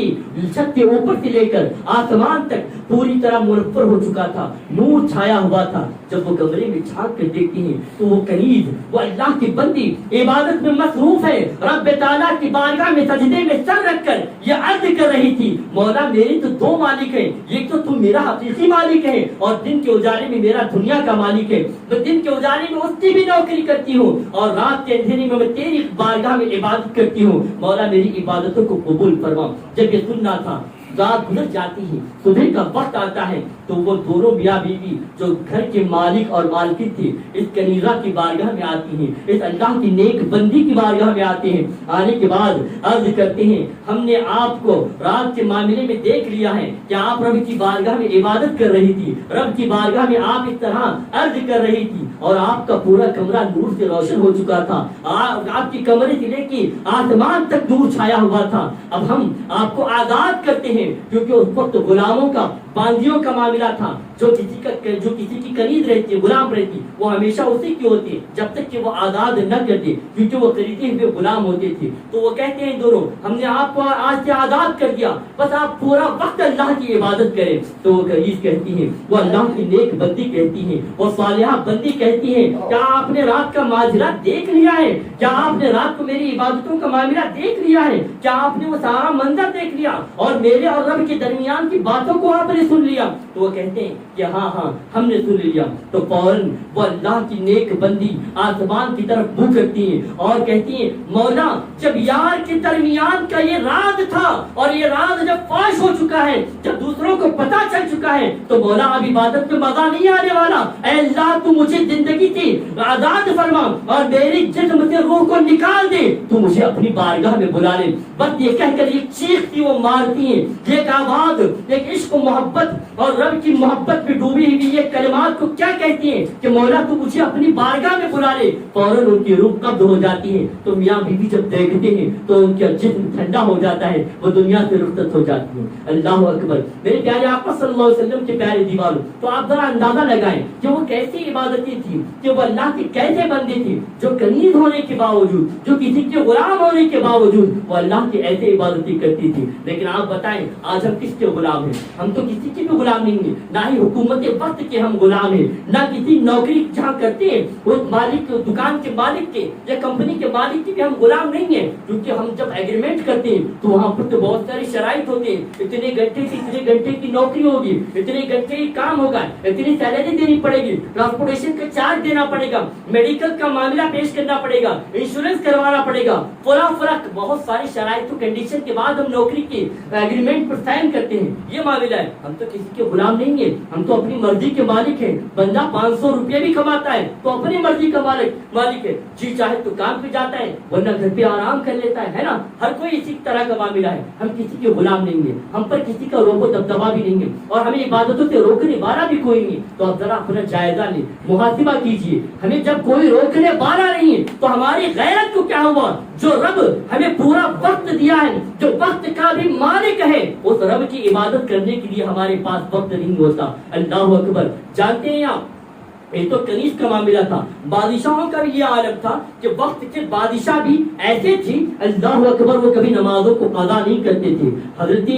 کے اوپر سے لے کر آسمان تک پوری طرح منور ہو چکا تھا، نور چھایا ہوا تھا. جب وہ کمرے میں جھانک کر دیکھتی ہیں تو وہ کنیز، وہ اللہ کی بندی عبادت میں مصروف ہے، رب تعالیٰ کی بارگاہ میں سجدے میں سر رکھ کر یہ عرض کر رہی تھی، مولا میرے تو دو مالک ہیں، ایک تو تم میرا حقیقی مالک ہے، اور دن کے اجالے میں میرا دنیا کا مالک ہے. میں دن کے اجالے میں اس کی بھی نوکری کرتی ہوں، اور رات کے اندھیرے میں میں تیری بارگاہ میں عبادت کرتی ہوں، مولا میری عبادتوں کو قبول فرما. جب یہ سننا تھا، رات گزر جاتی ہے، صبح کا وقت آتا ہے، تو وہ دونوں میاں بیوی جو گھر کے مالک اور مالکن تھی اس کنیزہ کی بارگاہ میں آتی ہیں، اس اللہ کی نیک بندی کی بارگاہ میں آتے ہیں. آنے کے بعد عرض کرتے ہیں، ہم نے آپ کو رات کے معاملے میں دیکھ لیا ہے کہ آپ رب کی بارگاہ میں عبادت کر رہی تھی، رب کی بارگاہ میں آپ اس طرح عرض کر رہی تھی، اور آپ کا پورا کمرہ نور سے روشن ہو چکا تھا، آپ کی کمرے سے لے کے آسمان تک نور چھایا ہوا تھا. اب ہم آپ کو آزاد کرتے ہیں، کیونکہ اس وقت غلاموں کا، باندیوں کا معاملہ تھا. جو کسی کی کنیز رہتی ہے، غلام رہتی، وہ ہمیشہ اسی کی ہوتی ہے جب تک کہ وہ آزاد نہ کر دے، کیونکہ وہ خریدے ہوئے غلام ہوتے تھے. تو وہ کہتے ہیں دونوں، ہم نے آپ کو آج سے آزاد کر دیا، بس آپ پورا وقت اللہ کی عبادت کریں. تو وہ کنیز کہتی ہیں، وہ اللہ کی نیک بندی کہتی ہیں، وہ صالحہ بندی کہتی ہیں، کیا آپ نے رات کا ماجرا دیکھ لیا ہے؟ کیا آپ نے رات کو میری عبادتوں کا معاملہ دیکھ لیا ہے؟ کیا آپ نے وہ سارا منظر دیکھ لیا اور میرے اور رب کے درمیان کی باتوں کو آپ نے سن لیا؟ تو وہ کہتے ہیں کہ ہاں ہم نے سن لیا. تو فوراً وہ اللہ کی نیک بندی آسمان کی طرف منہ کرتی ہیں اور کہتی ہیں، مولا جب یار کے درمیان کا یہ راز تھا اور یہ راز جب فاش ہو چکا ہے، جب دوسروں کو پتا چل چکا ہے، تو مولا اب عبادت میں مزہ نہیں آنے والا. اے اللہ تو مجھے زندگی کی آزاد فرما اور میری جسم سے روح کو نکال دے، تو مجھے اپنی بارگاہ میں بلا لے. بس یہ کہہ کر ایک چیختی وہ مارتی ہیں، ایک آواز، ایک عشق و محبت اور رب کی محبت میں ڈوبی ہوئی یہ کلمات کو کیا کہتی ہیں کہ مولا تو مجھے اپنی بارگاہ میں بلا لے. فوراً ان کی روح قبض ہو جاتی ہے. تو میاں بیوی جب دیکھتے ہیں تو ان کا جسم ٹھنڈا ہو جاتا ہے، وہ دنیا سے رخصت ہو جاتی ہیں. اللہ اکبر. میرے پیارے آقا صلی اللہ علیہ وسلم کے پیارے دیواروں، تو آپ ذرا اندازہ لگائیں کہ وہ کیسی عبادتیں تھیں، کہ وہ اللہ کے کیسے بندے تھے، جو کنیز ہونے کے باوجود، جو کسی کے غلام ہونے کے باوجود وہ اللہ کی ایسے عبادتیں کرتی تھی. لیکن آپ بتائیں آج ہم کس کے غلام ہیں؟ ہم تو کسی کے بھی غلام نہیں ہیں، نہ ہی حکومت وقت کے ہم غلام غلام ہیں، نہ کسی نوکری جہاں کرتے ہیں وہ مالک، دکان کے مالک کے یا کمپنی کے مالک کے بھی ہم غلام نہیں ہیں، کیونکہ ہم جب ایگریمنٹ کرتے ہیں تو وہاں پر تو بہت ساری شرائط ہوتے ہیں، اتنے گھنٹے سے اتنے گھنٹے کی نوکری ہوگی، اتنے گھنٹے کی کام ہوگا، اتنی سیلری دینی پڑے گی، ٹرانسپورٹیشن کا چارج دینا پڑے گا، میڈیکل کا معاملہ پیش کرنا پڑے گا، انشورنس کروانا پڑے گا، فلاں بہت ساری شرائط و کنڈیشن کے بعد ہم نوکری کے ایگریمنٹ پر سائن کرتے ہیں، یہ معاملہ ہے۔ ہم تو کسی کے غلام نہیں ہیں، ہم تو اپنی مرضی کے مالک ہیں۔ بندہ 500 روپے بھی کماتا ہے تو اپنی مرضی کا مالک ہے، جی چاہے تو کام پہ جاتا ہے ورنہ گھر پہ آرام کر لیتا ہے نا، ہر کوئی اسی طرح کا معاملہ ہے۔ ہم کسی کے غلام نہیں ہیں، ہم پر کسی کا روب و دبدبا بھی نہیں ہے، اور ہمیں عبادتوں سے روکنے والا بھی کوئی نہیں۔ تو آپ ذرا اپنا جائزہ لیں، محاسبہ کیجئے، ہمیں جب کوئی روکنے والا نہیں ہے تو ہماری غیرت کو کیا ہوا؟ جو رب ہمیں پورا وقت دیا ہے، جو وقت کا بھی مالک ہے، اس رب کی عبادت کرنے کے لیے ہمارے پاس وقت نہیں ہوتا۔ اللہ اکبر۔ جانتے ہیں آپ، یہ تو کنیز کا معاملہ تھا، بادشاہوں کا بھی یہ عالم تھا کہ وقت کے بادشاہ بھی ایسے تھے، اللہ اکبر، وہ کبھی نمازوں کو قضا نہیں کرتے تھے۔ حضرت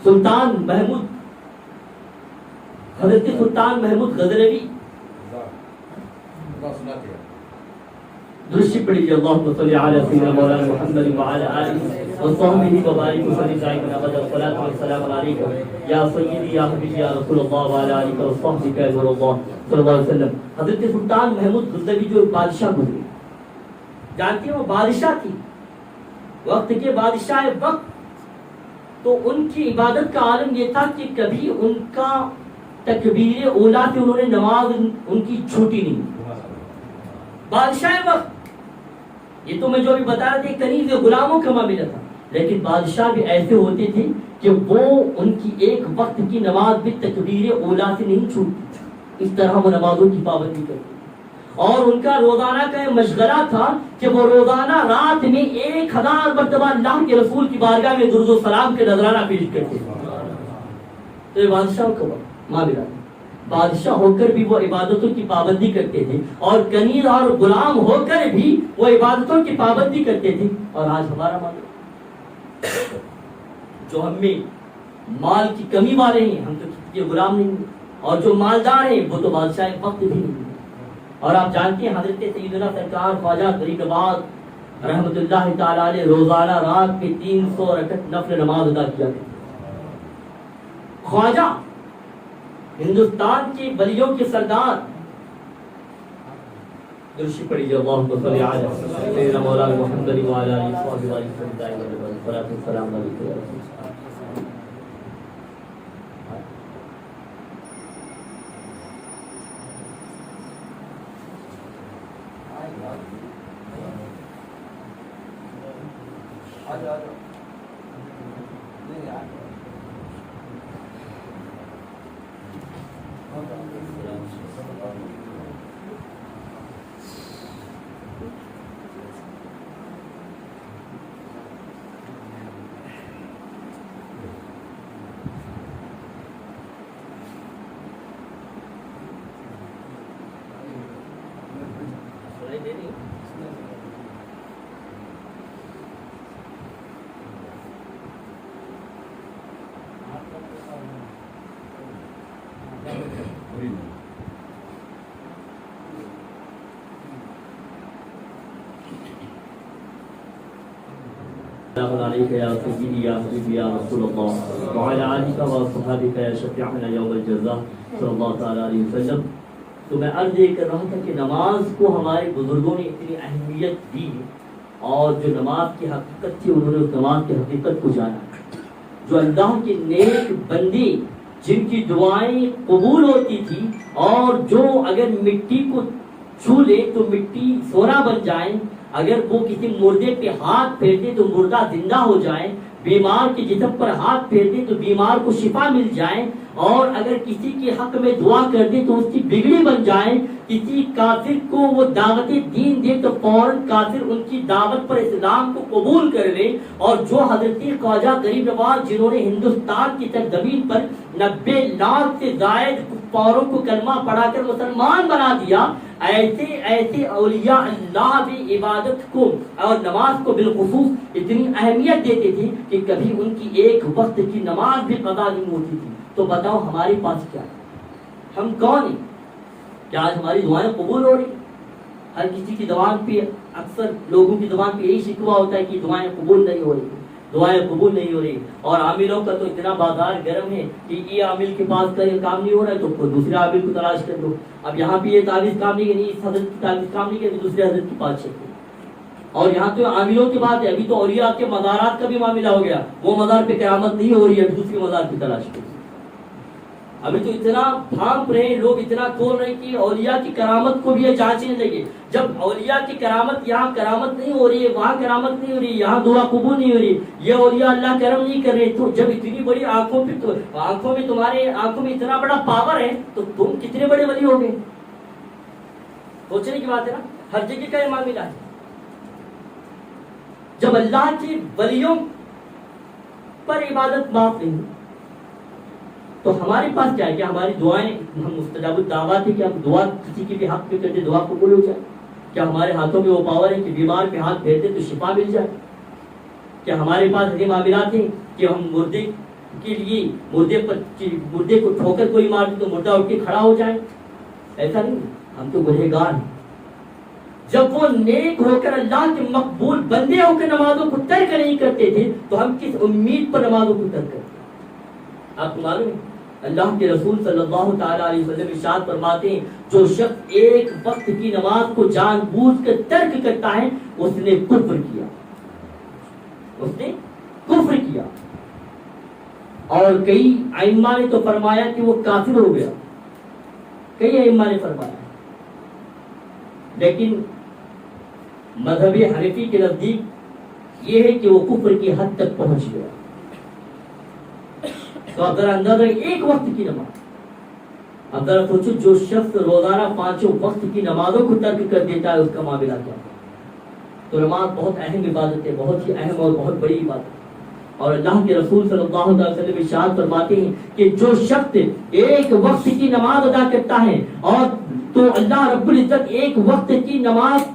سلطان محمود غزنوی درشی پڑھیے، اللہم صلی علی سیدنا مولانا محمد وعلی آلہ وصحبہ وبارک وسلم دائما ابدا، الصلاۃ والسلام علیک یا سیدی یا حبیبی یا رسول اللہ وعلی آلہ وصحبہ یا نور اللہ صلی اللہ علیہ وسلم۔ حضرت سلطان محمود غزنوی جو بادشاہ گزرے، جانتے ہیں وہ بادشاہ تھی، وقت کے بادشاہ وقت، تو ان کی عبادت کا عالم یہ تھا کہ کبھی ان کا تکبیر اولا سے انہوں نے نماز ان کی چھوٹی نہیں۔ بادشاہ وقت، یہ تو میں جو بھی بتا رہا تھا کنیز غلاموں کا معاملہ تھا، لیکن بادشاہ بھی ایسے ہوتے تھے کہ وہ ان کی ایک وقت کی نماز بھی تکبیر اولا سے نہیں چھوٹتی، اس طرح وہ نمازوں کی پابندی کرتے، اور ان کا روزانہ کا یہ مشغلہ تھا کہ وہ روزانہ رات میں 1000 مرتبہ اللہ کے رسول کی بارگاہ میں درود و سلام کے نذرانہ پیش کرتے۔ تو یہ بادشاہوں کا معاملہ تھا، بادشاہ ہو کر بھی وہ عبادتوں کی پابندی کرتے تھے، اور کنیز اور غلام ہو کر بھی وہ عبادتوں کی پابندی کرتے تھے۔ اور آج ہمارا معاملہ، جو ہم میں مال کی کمی والے ہیں، ہم تو کسی کے غلام نہیں ہیں، اور جو مالدار ہیں وہ تو بادشاہ وقت بھی نہیں ہیں۔ اور آپ جانتے ہیں حضرت سیدنا سرکار خواجہ غریب نواز رحمت اللہ تعالی علیہ روزانہ رات میں 300 رکعت نفل نماز ادا کیا کرتے۔ خواجہ ہندوستان کے ولیوں کے سردار، درشی پڑھیے، اللہم صلی علی سیدنا مولانا محمد وعلی آلہ وصحبہ وسلم دائما ابدا، الصلاۃ والسلام علیک یا رسول اللہ۔ السلام علیکم یا سیدی یا حبیبی یا رسول اللہ وعلی آلہ وصحبہ یا شفیعنا یوم الجزا صلی اللہ تعالی علیہ وسلم۔ تو میں عرض یہ کر رہا تھا کہ نماز کو ہمارے بزرگوں نے اتنی اہمیت دی، اور جو نماز کی حقیقت تھی انہوں نے اس نماز کی حقیقت کو جانا۔ جو اللہ کے نیک بندے جن کی دعائیں قبول ہوتی تھی، اور جو اگر مٹی کو چھو لے تو مٹی سونا بن جائے، اگر وہ کسی مردے پہ ہاتھ پھیرتے تو مردہ زندہ ہو جائے، بیمار کے جسم پر ہاتھ پھیرتے تو بیمار کو شفا مل جائے، اور اگر کسی کے حق میں دعا کر دے تو اس کی بگڑی بن جائے، کسی کافر کو وہ دعوت دین دے تو فوراً کافر ان کی دعوت پر اسلام کو قبول کر لے۔ اور جو حضرت خواجہ غریب نواز جنہوں نے ہندوستان کی سرزمین پر 90 لاکھ سے زائد کفاروں کو کلمہ پڑھا کر مسلمان بنا دیا، ایسے اولیاء اللہ بھی عبادت کو اور نماز کو بالخصوص اتنی اہمیت دیتے تھے کہ کبھی ان کی ایک وقت کی نماز بھی قضا نہیں ہوتی تھی۔ تو بتاؤ ہمارے پاس کیا ہے؟ ہم کون ہیں؟ کیا آج ہماری دعائیں قبول ہو رہی ہیں؟ ہر کسی کی زبان پہ، اکثر لوگوں کی زبان پہ یہی شکوہ ہوتا ہے کہ دعائیں قبول نہیں ہو رہی، دعائیں قبول نہیں ہو رہی، اور عاملوں کا تو اتنا بازار گرم ہے کہ یہ عامل کے پاس کا یہ کام نہیں ہو رہا ہے تو کوئی دوسرے عامل کو تلاش کر لو. اب یہاں پہ یہ تعویذ کام نہیں کرنی، اس حضرت کی تعویذ کام نہیں کرنی، دوسرے حضرت کے پاس چلتے. اور یہاں تو عاملوں کی بات ہے، ابھی تو اولیاء کے مزارات کا بھی معاملہ ہو گیا، وہ مزار پہ قیامت نہیں ہو رہی ہے، ابھی دوسری مزار کی تلاش کرو. ابھی تو اتنا بھانپ رہے ہیں لوگ، اتنا کھول رہے ہیں کہ اولیاء کی کرامت کو بھی یہ جانچنے لگے. جب اولیاء کی کرامت، یہاں کرامت نہیں ہو رہی ہے، وہاں کرامت نہیں ہو رہی، یہاں دعا قبول نہیں ہو رہی، یہ اولیاء اللہ کرم نہیں کر رہے، تو جب اتنی بڑی آنکھوں میں تمہارے آنکھوں میں اتنا بڑا پاور ہے تو تم کتنے بڑے ولی ہو گئے؟ سوچنے کی بات ہے نا، ہر جگہ کا یہ معاملہ ہے. جب اللہ کے ولیوں پر عبادت معاف نہیں تو ہمارے پاس کیا ہے کہ ہماری دعائیں، ہم مستجاب الدعوات ہے کہ ہم دعا کسی کی بھی حق پہ کرتے دعا قبول ہو جائے؟ کیا ہمارے ہاتھوں میں وہ پاور ہے کہ بیمار پہ ہاتھ پھیرتے تو شفا مل جائے؟ کیا ہمارے پاس یہ معاملات ہیں کہ ہم مردے کے لیے مردے کو ٹھوکر کوئی مار دے تو مردہ اٹھ کے کھڑا ہو جائے؟ ایسا نہیں، ہم تو گنہگار ہیں. جب وہ نیک ہو کر اللہ کے مقبول بندے ہو کر نمازوں کو ترک نہیں کرتے تھے تو ہم کس امید پر نمازوں کو ترک کرتے؟ آپ کو معلوم ہے اللہ کے رسول صلی اللہ تعالی علیہ وسلم ارشاد فرماتے ہیں جو شخص ایک وقت کی نماز کو جان بوجھ کر ترک کرتا ہے اس نے کفر کیا، اس نے کفر کیا. اور کئی ائمہ نے تو فرمایا کہ وہ کافر ہو گیا، کئی ائمہ نے فرمایا. لیکن مذہب حنفی کے نزدیک یہ ہے کہ وہ کفر کی حد تک پہنچ گیا. تو اب ذرا اندازہ ایک وقت کی نماز، اب ذرا سوچو جو شخص روزانہ 5 وقت کی نمازوں کو ترک کر دیتا ہے اس کا معاملہ کیا ہے. تو نماز بہت اہم عبادت ہے، بہت ہی اہم اور بہت بڑی عبادت ہے. اور اللہ کے رسول صلی اللہ علیہ وسلم ارشاد فرماتے ہیں کہ جو شخص ایک وقت کی نماز ادا کرتا ہے، اور تو اللہ رب العزت ایک وقت کی نماز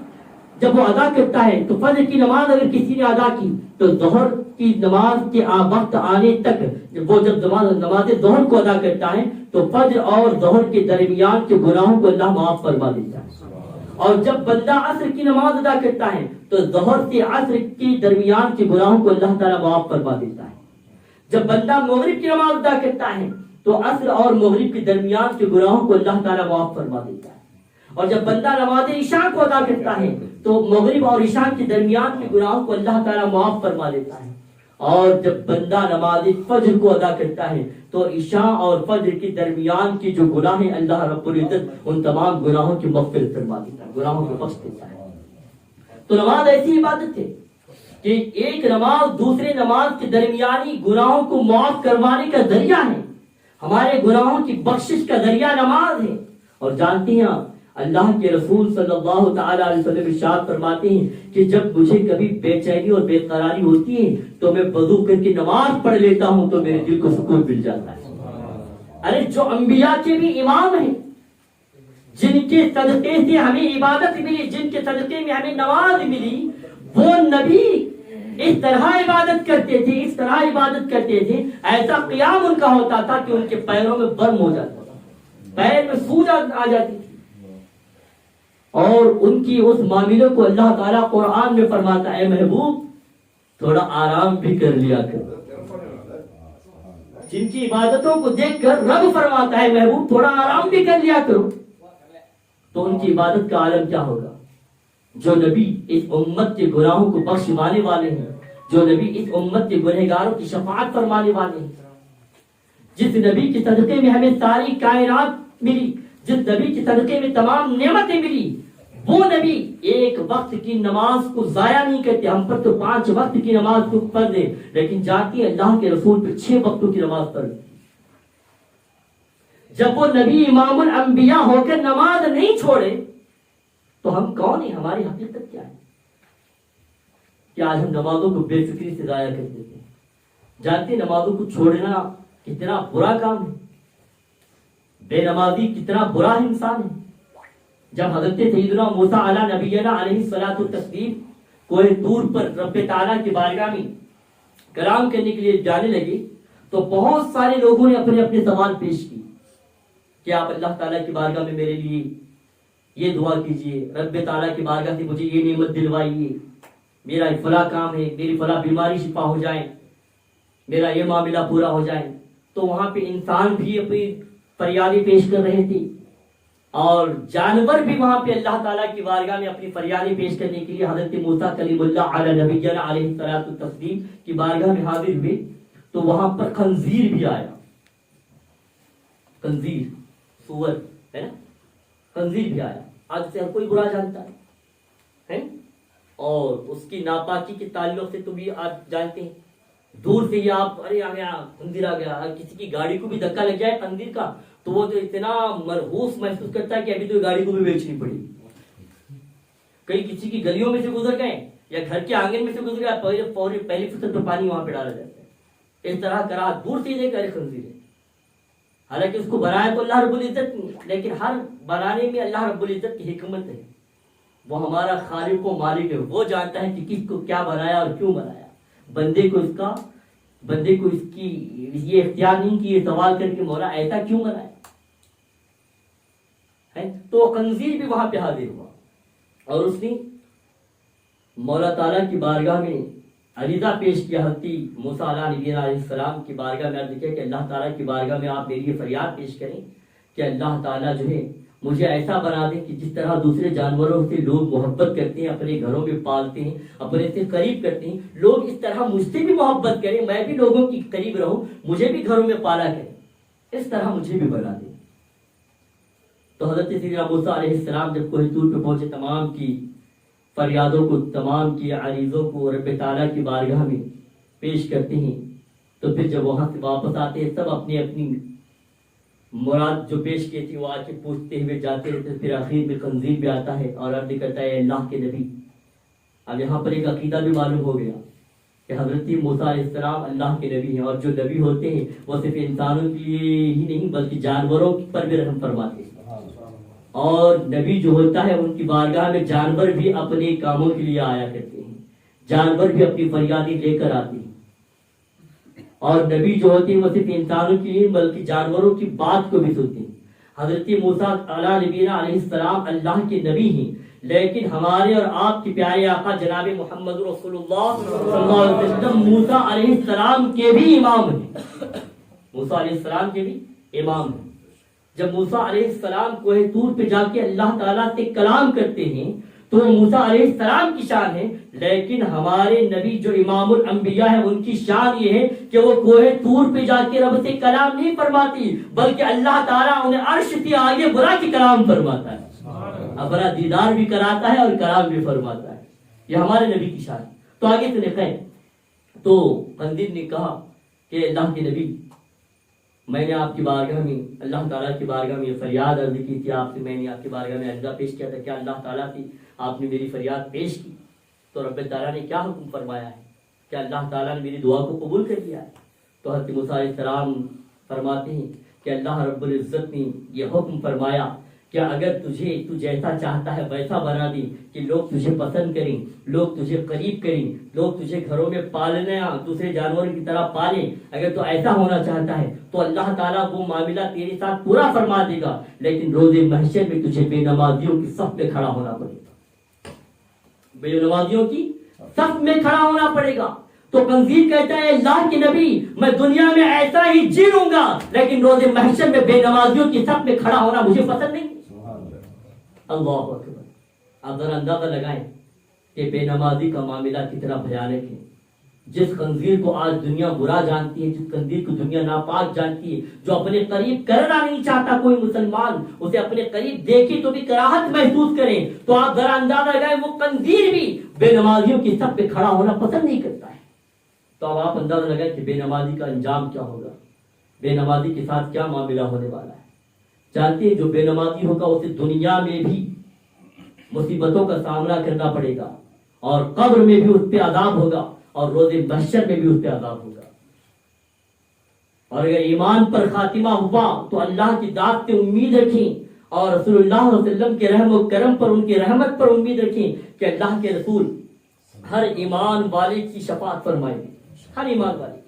جب وہ ادا کرتا ہے تو فجر کی نماز اگر کسی نے ادا کی تو ظہر کی نماز کے وقت آنے تک وہ جب نماز ظہر کو ادا کرتا ہے تو فجر اور ظہر کے درمیان کے گناہوں کو اللہ معاف فرما دیتا ہے. اور جب بندہ عصر کی نماز ادا کرتا ہے تو ظہر سے عصر کے درمیان کے گناہوں کو اللہ تعالیٰ معاف فرما دیتا ہے. جب بندہ مغرب کی نماز ادا کرتا ہے تو عصر اور مغرب کے درمیان کے گناہوں کو اللہ تعالیٰ معاف فرما دیتا ہے. اور جب بندہ نماز عشاء کو ادا کرتا ہے تو مغرب اور عشاء کے درمیان کے گناہوں کو اللہ تعالیٰ معاف فرما دیتا ہے. اور جب بندہ نماز فجر کو ادا کرتا ہے تو عشاء اور فجر کے درمیان کی جو گناہ ہیں اللہ رب العزت ان تمام گناہوں کی مغفرت فرما دیتا ہے، گناہوں کو بخش دیتا ہے. تو نماز ایسی عبادت ہے کہ ایک نماز دوسرے نماز کے درمیانی گناہوں کو معاف کروانے کا ذریعہ ہے، ہمارے گناہوں کی بخشش کا ذریعہ نماز ہے. اور جانتے ہیں اللہ کے رسول صلی اللہ تعالی علیہ وسلم ارشاد فرماتے ہیں کہ جب مجھے کبھی بے چینی اور بے قراری ہوتی ہے تو میں وضو کر کے نماز پڑھ لیتا ہوں تو میرے دل کو سکون مل جاتا ہے. ارے جو انبیاء کے بھی امام ہیں، جن کے صدقے سے ہمیں عبادت ملی، جن کے صدقے میں ہمیں نماز ملی، وہ نبی اس طرح عبادت کرتے تھے، اس طرح عبادت کرتے تھے، ایسا قیام ان کا ہوتا تھا کہ ان کے پیروں میں برم ہو جاتا تھا، پیر میں سوج آ جاتی تھی. اور ان کی اس معاملے کو اللہ تعالیٰ قرآن میں فرماتا ہے محبوب تھوڑا آرام بھی کر لیا کرو. جن کی عبادتوں کو دیکھ کر رب فرماتا ہے محبوب تھوڑا آرام بھی کر لیا کرو. تو ان کی عبادت کا عالم کیا ہوگا؟ جو نبی اس امت کے گناہوں کو بخشوانے والے ہیں، جو نبی اس امت کے گنہگاروں کی شفاعت فرمانے والے ہیں، جس نبی کے صدقے میں ہمیں ساری کائنات ملی، جس نبی کے صدقے میں تمام نعمتیں ملی، وہ نبی ایک وقت کی نماز کو ضائع نہیں کرتے. ہم پر تو 5 وقت کی نماز کو پڑھ دیں، لیکن جاتی ہے اللہ کے رسول پر 6 وقتوں کی نماز پڑھ. جب وہ نبی امام الانبیاء ہو کر نماز نہیں چھوڑے تو ہم کون ہیں؟ ہماری حقیقت کیا ہے کہ آج ہم نمازوں کو بے فکری سے ضائع کر دیتے ہیں؟ جانتے نمازوں کو چھوڑنا کتنا برا کام ہے، بے نمازی کتنا برا انسان ہے. جب حضرت سیدنا موسیٰ علیہ نبینا علیہ الصلوۃ والتسلیم کوہ طور پر رب تعالیٰ کی بارگاہ میں کلام کرنے کے لیے جانے لگے تو بہت سارے لوگوں نے اپنے اپنے سوال پیش کی کہ آپ اللہ تعالیٰ کی بارگاہ میں میرے لیے یہ دعا کیجئے، رب تعالیٰ کی بارگاہ سے مجھے یہ نعمت دلوائیے، میرا فلاں کام ہے، میری فلاں بیماری شفا ہو جائے، میرا یہ معاملہ پورا ہو جائے. تو وہاں پہ انسان بھی اپنی فریادیں پیش کر رہے تھے اور جانور بھی وہاں پہ اللہ تعالیٰ کی بارگاہ میں اپنی فریادیں پیش کرنے کے لیے حضرت موسیٰ کلیم اللہ علی نبینا علیہ الصلوۃ والتسلیم کی بارگاہ میں حاضر ہوئے. تو وہاں پر خنزیر بھی آیا. خنزیر سور ہے نا، خنزیر بھی آیا. آج سے ہر کوئی برا جانتا ہے اور اس کی ناپاکی کے تعلق سے تو بھی آپ جانتے ہیں. دور سے ہی آپ ارے آ گیا خنزیر آ گیا، کسی کی گاڑی کو بھی دھکا لگ جائے خنزیر کا تو وہ تو اتنا مرحوس محسوس کرتا ہے کہ ابھی تو گاڑی کو بھی بیچنی پڑی. کئی کسی کی گلیوں میں سے گزر گئے یا گھر کے آنگن میں سے گزر گیا، پہلی فصل پہ پانی وہاں پہ ڈالا جاتا ہے. اس طرح کرا دور سے ہی دیکھ خنزیر ہے. حالانکہ اس کو بنایا تو اللہ رب العزت نے، لیکن ہر بنانے میں اللہ رب العزت کی حکمت ہے. وہ ہمارا خالق و مالک ہے، وہ جانتا ہے کہ کس کو کیا بنایا اور کیوں بنایا. بندے کو اس کی یہ اختیار نہیں کہ یہ سوال کر کے مولا ایسا کیوں بنایا ہے. تو خنزیر بھی وہاں پہ حاضر ہوا اور اس نے مولا تعالیٰ کی بارگاہ میں عریضہ پیش کیا. حضرت موسیٰ علیہ السلام کی بارگاہ میں عرض کیا کہ اللہ تعالیٰ کی بارگاہ میں آپ میری یہ فریاد پیش کریں کہ اللہ تعالیٰ جو ہے مجھے ایسا بنا دیں کہ جس طرح دوسرے جانوروں سے لوگ محبت کرتے ہیں، اپنے گھروں میں پالتے ہیں، اپنے سے قریب کرتے ہیں، لوگ اس طرح مجھ سے بھی محبت کریں، میں بھی لوگوں کی قریب رہوں، مجھے بھی گھروں میں پالا کریں، اس طرح مجھے بھی بنا دیں. تو حضرت سیدنا موسیٰ علیہ السلام جب کوہ طور پہ پہنچے، تمام کی فریادوں کو، تمام کی عریضوں کو رب تعالیٰ کی بارگاہ میں پیش کرتے ہیں. تو پھر جب وہاں سے واپس آتے ہیں سب اپنی اپنی مراد جو پیش کی تھی وہ آ کے پوچھتے ہوئے جاتے ہیں. پھر آخر میں خنزیر بھی آتا ہے اور عرض کرتا ہے اللہ کے نبی. اب یہاں پر ایک عقیدہ بھی معلوم ہو گیا کہ حضرت موسیٰ علیہ السلام اللہ کے نبی ہیں، اور جو نبی ہوتے ہیں وہ صرف انسانوں کے لیے ہی نہیں بلکہ جانوروں پر بھی رحم فرماتے ہیں. اور نبی جو ہوتا ہے ان کی بارگاہ میں جانور بھی اپنے کاموں کے لیے آیا کرتے ہیں، جانور بھی اپنی فریادیں لے کر آتے ہیں. اور نبی جو ہوتے ہیں وہ صرف انسانوں کے لیے بلکہ جانوروں کی بات کو بھی سنتے ہیں. حضرت موسیٰ علیہ السلام اللہ کے نبی ہیں، لیکن ہمارے اور آپ کے پیارے آقا جناب محمد رسول اللہ صلی اللہ علیہ وسلم موسیٰ علیہ السلام کے بھی امام ہیں. موسیٰ علیہ السلام کے بھی امام ہیں. جب موسیٰ علیہ السلام کوہ طور پہ جا کے اللہ تعالیٰ سے کلام کرتے ہیں تو موسیٰ علیہ السلام کی شان ہے، لیکن ہمارے نبی جو امام الانبیاء ہیں ان کی شان یہ ہے کہ وہ کوہ طور پہ جا کے رب سے کلام نہیں فرماتی بلکہ اللہ تعالیٰ انہیں عرش سے آگے بلا کے کلام فرماتا ہے، اپنا دیدار بھی کراتا ہے اور کلام بھی فرماتا ہے. یہ ہمارے نبی کی شان. تو آگے سے لکھیں تو خنزیر نے کہا کہ اللہ کے نبی میں نے آپ کی بارگاہ میں اللہ تعالیٰ کی بارگاہ میں یہ فریاد عرض کی تھی آپ سے، میں نے آپ کی بارگاہ میں عرضہ پیش کیا تھا، کیا اللہ تعالیٰ سے آپ نے میری فریاد پیش کی تو رب تعالیٰ نے کیا حکم فرمایا ہے؟ کیا اللہ تعالیٰ نے میری دعا کو قبول کر لیا ہے؟ تو حضرت موسیٰ علیہ السلام فرماتے ہیں کہ اللہ رب العزت نے یہ حکم فرمایا کہ اگر تو جیسا چاہتا ہے ویسا بنا دی کہ لوگ تجھے پسند کریں، لوگ تجھے قریب کریں، لوگ تجھے گھروں میں پالنے دوسرے جانوروں کی طرح پالیں. اگر تو ایسا ہونا چاہتا ہے تو اللہ تعالیٰ وہ معاملہ تیرے ساتھ پورا فرما دے گا، لیکن روز محشر میں تجھے بے نمازیوں کی صف میں کھڑا ہونا پڑے گا، بے نمازیوں کی صف میں کھڑا ہونا پڑے گا. تو خنزیر کہتا ہے اللہ کے نبی میں دنیا میں ایسا ہی جی لوں گا لیکن روز محشر میں بے نمازیوں کی صف میں کھڑا ہونا مجھے پسند نہیں. اللہ اکبر. آپ ذرا اندازہ لگائیں کہ بے نمازی کا معاملہ کتنا بھیانک ہے. جس خنزیر کو آج دنیا برا جانتی ہے، جس خنزیر کو دنیا ناپاک جانتی ہے، جو اپنے قریب کرنا نہیں چاہتا کوئی مسلمان اسے اپنے قریب دیکھے تو بھی کراہت محسوس کرے، تو آپ ذرا اندازہ لگائیں وہ خنزیر بھی بے نمازیوں کی صف پہ کھڑا ہونا پسند نہیں کرتا ہے. تو اب آپ اندازہ لگائیں کہ بے نمازی کا انجام کیا ہوگا، بے نمازی کے ساتھ کیا معاملہ ہونے والا ہے. جانتے ہیں جو بے نمازی ہوگا اسے دنیا میں بھی مصیبتوں کا سامنا کرنا پڑے گا اور قبر میں بھی اس پہ عذاب ہوگا اور روز محشر میں بھی اس پہ عذاب ہوگا. اور اگر ایمان پر خاتمہ ہوا تو اللہ کی ذات سے امید رکھیں اور رسول اللہ صلی اللہ علیہ وسلم کے رحم و کرم پر، ان کی رحمت پر امید رکھیں کہ اللہ کے رسول ہر ایمان والے کی شفاعت فرمائیں گے، ہر ایمان والے.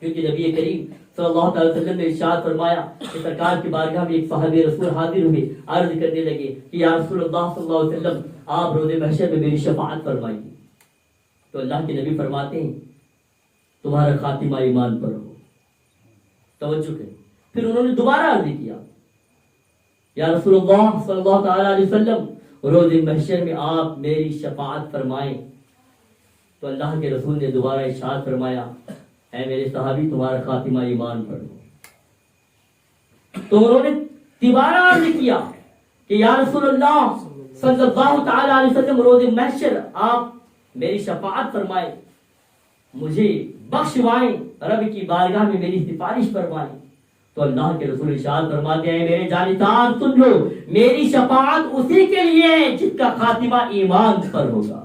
کیونکہ نبی کریم صلی اللہ تعالی وسلم نے ارشاد فرمایا کہ سرکار کی بارگاہ میں ایک صحابی رسول حاضر ہوئے، عرض کرنے لگے کہ یا رسول اللہ صلی اللہ علیہ وسلم آپ روز محشر میں میری شفاعت فرمائیے. تو اللہ کے نبی فرماتے ہیں تمہارا خاتمہ ایمان پر ہو. توجہ کریں. پھر انہوں نے دوبارہ عرض کیا یا رسول اللہ صلی اللہ تعالی علیہ وسلم روز محشر میں آپ میری شفاعت فرمائیں. تو اللہ کے رسول نے دوبارہ ارشاد فرمایا اے میرے صحابی تمہارا خاتمہ ایمان پر ہو. تو انہوں نے دوبارہ عرض کیا کہ یا رسول اللہ صلی اللہ تعالی علیہ وسلم روز محشر آپ میری شفاعت فرمائیں، مجھے بخشوائیں، رب کی بارگاہ میں میری سفارش فرمائیں. تو اللہ کے رسول ارشاد فرماتے ہیں میرے جانبدار سن لو، میری شفاعت اسی کے لیے ہے جس کا خاتمہ ایمان پر ہوگا،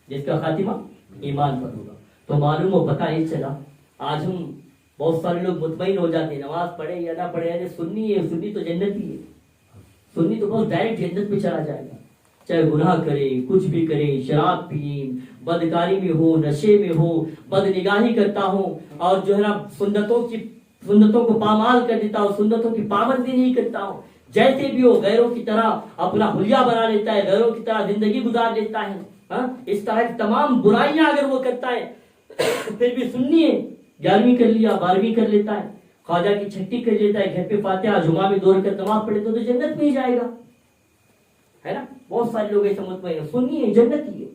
جس کا خاتمہ ایمان پر ہوگا. تو معلوم ہو پتہ نہیں چلا. آج ہم بہت سارے لوگ مطمئن ہو جاتے ہیں نماز پڑھے یا نہ پڑھے، یعنی سنی ہے، سنی تو جنتی ہے، سنی تو بہت ڈائریکٹ جنت پہ چلا جائے گا. چاہے گناہ کرے، کچھ بھی کرے، شراب پیے، بدکاری میں ہو، نشے میں ہو، بد نگاہی کرتا ہو، اور جو ہے نا سنتوں کو پامال کر دیتا ہو، سنتوں کی پابندی نہیں کرتا ہو، جیسے بھی ہو غیروں کی طرح اپنا حلیہ بنا لیتا ہے، غیروں کی طرح زندگی گزار لیتا ہے. اس طرح کی تمام برائیاں اگر وہ کرتا ہے پھر بھی سنی ہے، 11ویں کر لیا، 12ویں کر لیتا ہے، خواجہ کی چھٹی کر لیتا ہے، گھر پہ فاتحہ جمعہ میں 2 رکعت نماز پڑھے تو جنت میں ہی جائے گا، ہے نا. بہت سارے لوگ ایسا مطمئن ہیں سنی ہے جنت ہی ہے.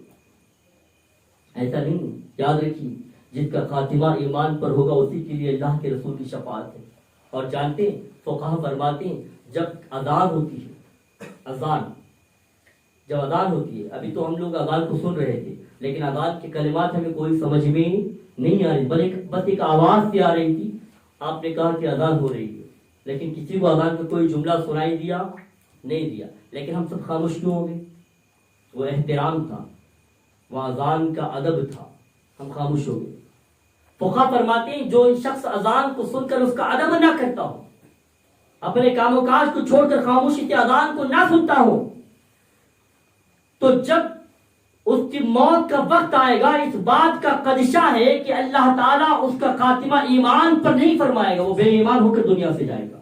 ایسا نہیں ہے. یاد رکھیے جس کا خاتمہ ایمان پر ہوگا اسی کے لیے اللہ کے رسول کی شفاعت ہے. اور جانتے ہیں فقہا فرماتے ہیں جب اذان ہوتی ہے، جب اذان ہوتی ہے، ابھی تو ہم لوگ اذان کو سن رہے تھے لیکن اذان کے کلمات ہمیں کوئی سمجھ میں نہیں آ رہی، بس ایک آواز سے آ رہی تھی. آپ نے کہا کہ اذان ہو رہی ہے لیکن کسی کو اذان کا کوئی جملہ سنائی دیا نہیں دیا، لیکن ہم سب خاموش کیوں ہو گئے؟ وہ احترام تھا، وہ اذان کا ادب تھا، ہم خاموش ہو گئے. فقہا فرماتے ہیں جو شخص اذان کو سن کر اس کا ادب نہ کرتا ہو، اپنے کام و کاج کو چھوڑ کر خاموشی سے اذان کو نہ سنتا ہو، تو جب اس کی موت کا وقت آئے گا اس بات کا خدشہ ہے کہ اللہ تعالیٰ اس کا خاتمہ ایمان پر نہیں فرمائے گا، وہ بے ایمان ہو کر دنیا سے جائے گا.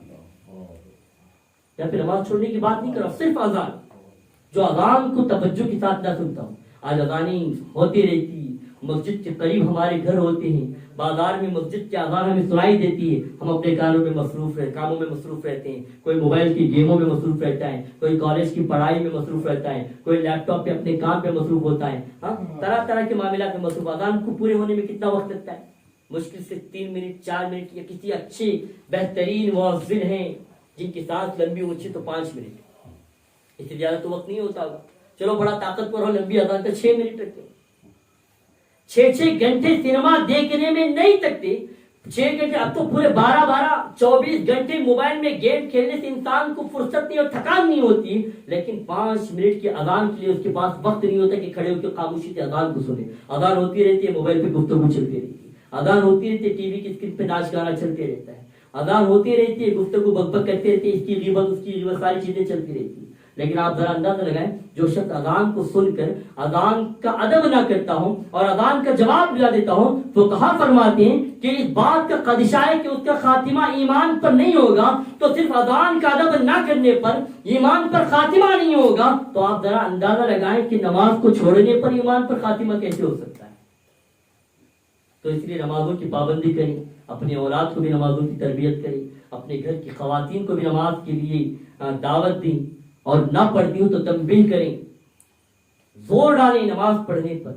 یا پھر نماز چھوڑنے کی بات نہیں کر رہا، صرف اذان، جو اذان کو توجہ کے ساتھ نہ سنتا ہوں. آج اذانیں ہوتی رہتی، مسجد کے قریب ہمارے گھر ہوتے ہیں، بازار میں مسجد کی اذان ہمیں سنائی دیتی ہے، ہم اپنے کاموں میں مصروف رہتے ہیں. کوئی موبائل کی گیموں میں مصروف رہتا ہے، کوئی کالج کی پڑھائی میں مصروف رہتا ہے، کوئی لیپ ٹاپ پہ اپنے کام پہ مصروف ہوتا ہے، طرح طرح کے معاملات میں مصروف. اذان کو پورے ہونے میں کتنا وقت لگتا ہے؟ مشکل سے 3 منٹ 4 منٹ، یا کسی اچھے بہترین مؤذن ہیں جن کی سانس لمبی اونچی تو 5 منٹ، اس سے زیادہ تو وقت نہیں ہوتا ہوگا. چلو بڑا طاقتور ہو لمبی اذان کا 6 منٹ رکھتے ہیں. 6 گھنٹے سینما دیکھنے میں نہیں تکتے، 6 گھنٹے، اب تو پورے 24 گھنٹے موبائل میں گیم کھیلنے سے انسان کو فرصت نہیں اور تھکان نہیں ہوتی، لیکن 5 منٹ کی اذان کے لیے اس کے پاس وقت نہیں ہوتا کہ کھڑے ہو کے خاموشی سے اذان کو سنے. اذان ہوتی رہتی ہے، موبائل پہ گفتگو چلتی رہتی ہے، اذان ہوتی رہتی ہے، ٹی وی کی اسکرین پہ ناچ گانا چلتے رہتا ہے، اذان ہوتی رہتی ہے، گفتگو بک بک کرتے رہتے ہیں، اس کی غیبت اس کی غیبت، ساری چیزیں چلتی رہتی ہیں. لیکن آپ ذرا اندازہ لگائیں جو شخص اذان کو سن کر اذان کا ادب نہ کرتا ہوں اور اذان کا جواب دلا دیتا ہوں، تو کہا فرماتے ہیں کہ اس بات کا خدشہ ہے کہ اس کا خاتمہ ایمان پر نہیں ہوگا. تو صرف اذان کا ادب نہ کرنے پر ایمان پر خاتمہ نہیں ہوگا، تو آپ ذرا اندازہ لگائیں کہ نماز کو چھوڑنے پر ایمان پر خاتمہ کیسے ہو سکتا ہے. تو اس لیے نمازوں کی پابندی کریں، اپنے اولاد کو بھی نمازوں کی تربیت کریں، اپنے گھر کی خواتین کو بھی نماز کے لیے دعوت دیں، اور نہ پڑھتی ہوں تو تنبیہ کریں، زور ڈالیں نماز پڑھنے پر،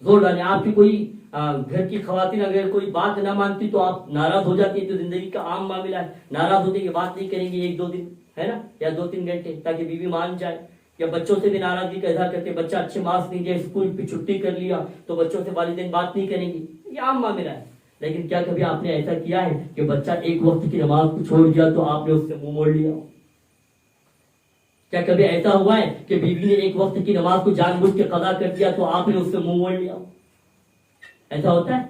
زور ڈالیں. آپ کی کوئی گھر کی خواتین اگر کوئی بات نہ مانتی تو آپ ناراض ہو جاتی ہے، تو زندگی کا عام معاملہ ہے، ناراض ہوتے کہ بات نہیں کریں گے 1-2 دن، ہے نا، یا 2-3 گھنٹے، تاکہ بیوی مان جائے. یا بچوں سے بھی ناراضگی کا اظہار کرتے، بچہ اچھے مارکس نہیں دیا، اسکول پہ چھٹی کر لیا تو بچوں سے والدین بات نہیں کریں گے، یہ عام معاملہ ہے. لیکن کیا کبھی آپ نے ایسا کیا ہے کہ بچہ ایک وقت کی نماز کو چھوڑ دیا تو آپ نے اس سے منہ موڑ لیا؟ کیا کبھی ایسا ہوا ہے کہ بیوی نے ایک وقت کی نماز کو جان بوجھ کے قضا کر دیا تو آپ نے اس سے منہ موڑ لیا؟ ایسا ہوتا ہے؟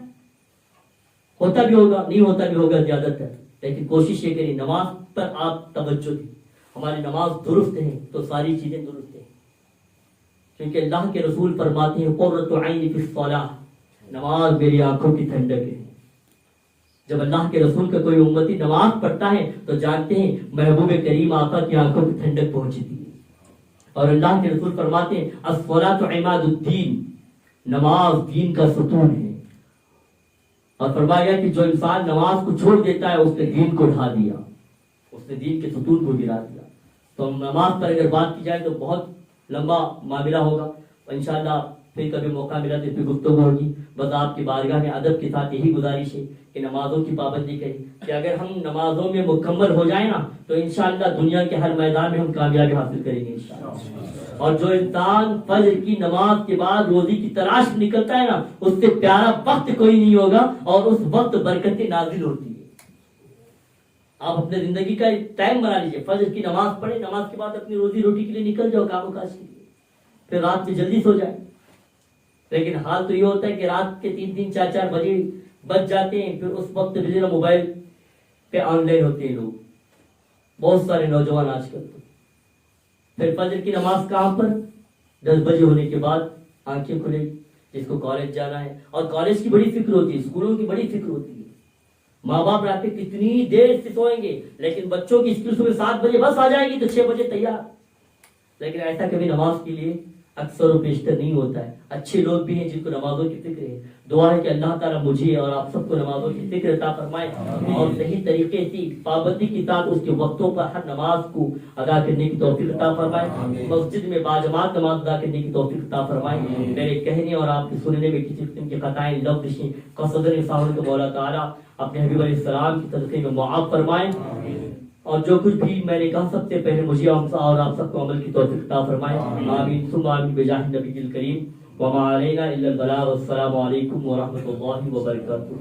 ہوتا بھی ہوگا، نہیں ہوتا بھی ہوگا زیادہ تر، لیکن کوشش یہ کریں نماز پر آپ توجہ دیں. ہماری نماز درست ہے تو ساری چیزیں درست ہیں، کیونکہ اللہ کے رسول فرماتے ہیں قرۃ عین فی الصلاۃ، نماز میری آنکھوں کی ٹھنڈک ہے. جب اللہ کے رسول کا کوئی امتی نماز پڑھتا ہے تو جانتے ہیں محبوب کریم آقا کی آنکھوں کی ٹھنڈک پہنچتی ہے. اور اللہ کے رسول فرماتے ہیں الصلاۃ عماد الدین، نماز دین کا ستون ہے. اور فرمایا گیا کہ جو انسان نماز کو چھوڑ دیتا ہے اس نے دین کو ڈھا دیا، اس نے دین کے ستون کو گرا دیا. تو نماز پر اگر بات کی جائے تو بہت لمبا معاملہ ہوگا، انشاءاللہ پھر کبھی موقع ملا تو پھر گفتگو ہوگی. بس آپ کی بارگاہ میں ادب کے ساتھ یہی گزارش ہے کہ نمازوں کی پابندی کریں، کہ اگر ہم نمازوں میں مکمل ہو جائیں نا تو انشاءاللہ دنیا کے ہر میدان میں ہم کامیابی حاصل کریں گے انشاءاللہ. اور جو انسان فجر کی نماز کے بعد روزی کی تلاش میں نکلتا ہے نا، اس سے پیارا وقت کوئی نہیں ہوگا اور اس وقت برکتیں نازل ہوتی ہے. آپ اپنے زندگی کا ایک ٹائم بنا لیجیے، فجر کی نماز پڑھیں، نماز کے بعد اپنی روزی روٹی کے لیے نکل جاؤ، کام و کاج کے لیے، پھر رات میں جلدی سو جائیں. لیکن حال تو یہ ہوتا ہے کہ رات کے 3-3 4-4 بجے بج جاتے ہیں، پھر اس وقت بھی موبائل پہ آن لائن ہوتے ہیں لوگ، بہت سارے نوجوان آج کل. پھر فجر کی نماز کہاں پر؟ 10 بجے ہونے کے بعد آنکھیں کھلے، جس کو کالج جانا ہے، اور کالج کی بڑی فکر ہوتی ہے، اسکولوں کی بڑی فکر ہوتی ہے. ماں باپ رات میں کتنی دیر سے سوئیں گے، لیکن بچوں کی اسکول صبح 7 بجے بس آ جائے گی تو 6 بجے تیار. لیکن ایسا کبھی نماز کے لیے اکثر و بیشتر نہیں ہوتا ہے. اچھے لوگ بھی ہیں جن کو نمازوں کی فکر ہے. دعا ہے کہ اللہ تعالیٰ مجھے اور آپ سب کو نمازوں کی فکر عطا فرمائے اور صحیح طریقے سے پابندی کے ساتھ اس کے وقتوں پر ہر نماز کو ادا کرنے کی توفیق عطا فرمائے. مسجد میں باجماعت نماز ادا کرنے کی توفیق عطا فرمائے. میرے کہنے اور آپ کے سننے میں کسی قسم کی خطائیں لفظیں کا صدر انسان کو مولا تعالیٰ اپنے حبیب علیہ السلام کی صدقے میں معاف فرمائے. اور جو کچھ بھی میں نے کہا سب سے پہلے مجھے اور آپ سب کو عمل کی توفیق عطا فرمائے. آمین ثم آمین بجاہ النبی الکریم. وما علینا الا البلاغ. السلام علیکم ورحمۃ اللہ وبرکاتہ.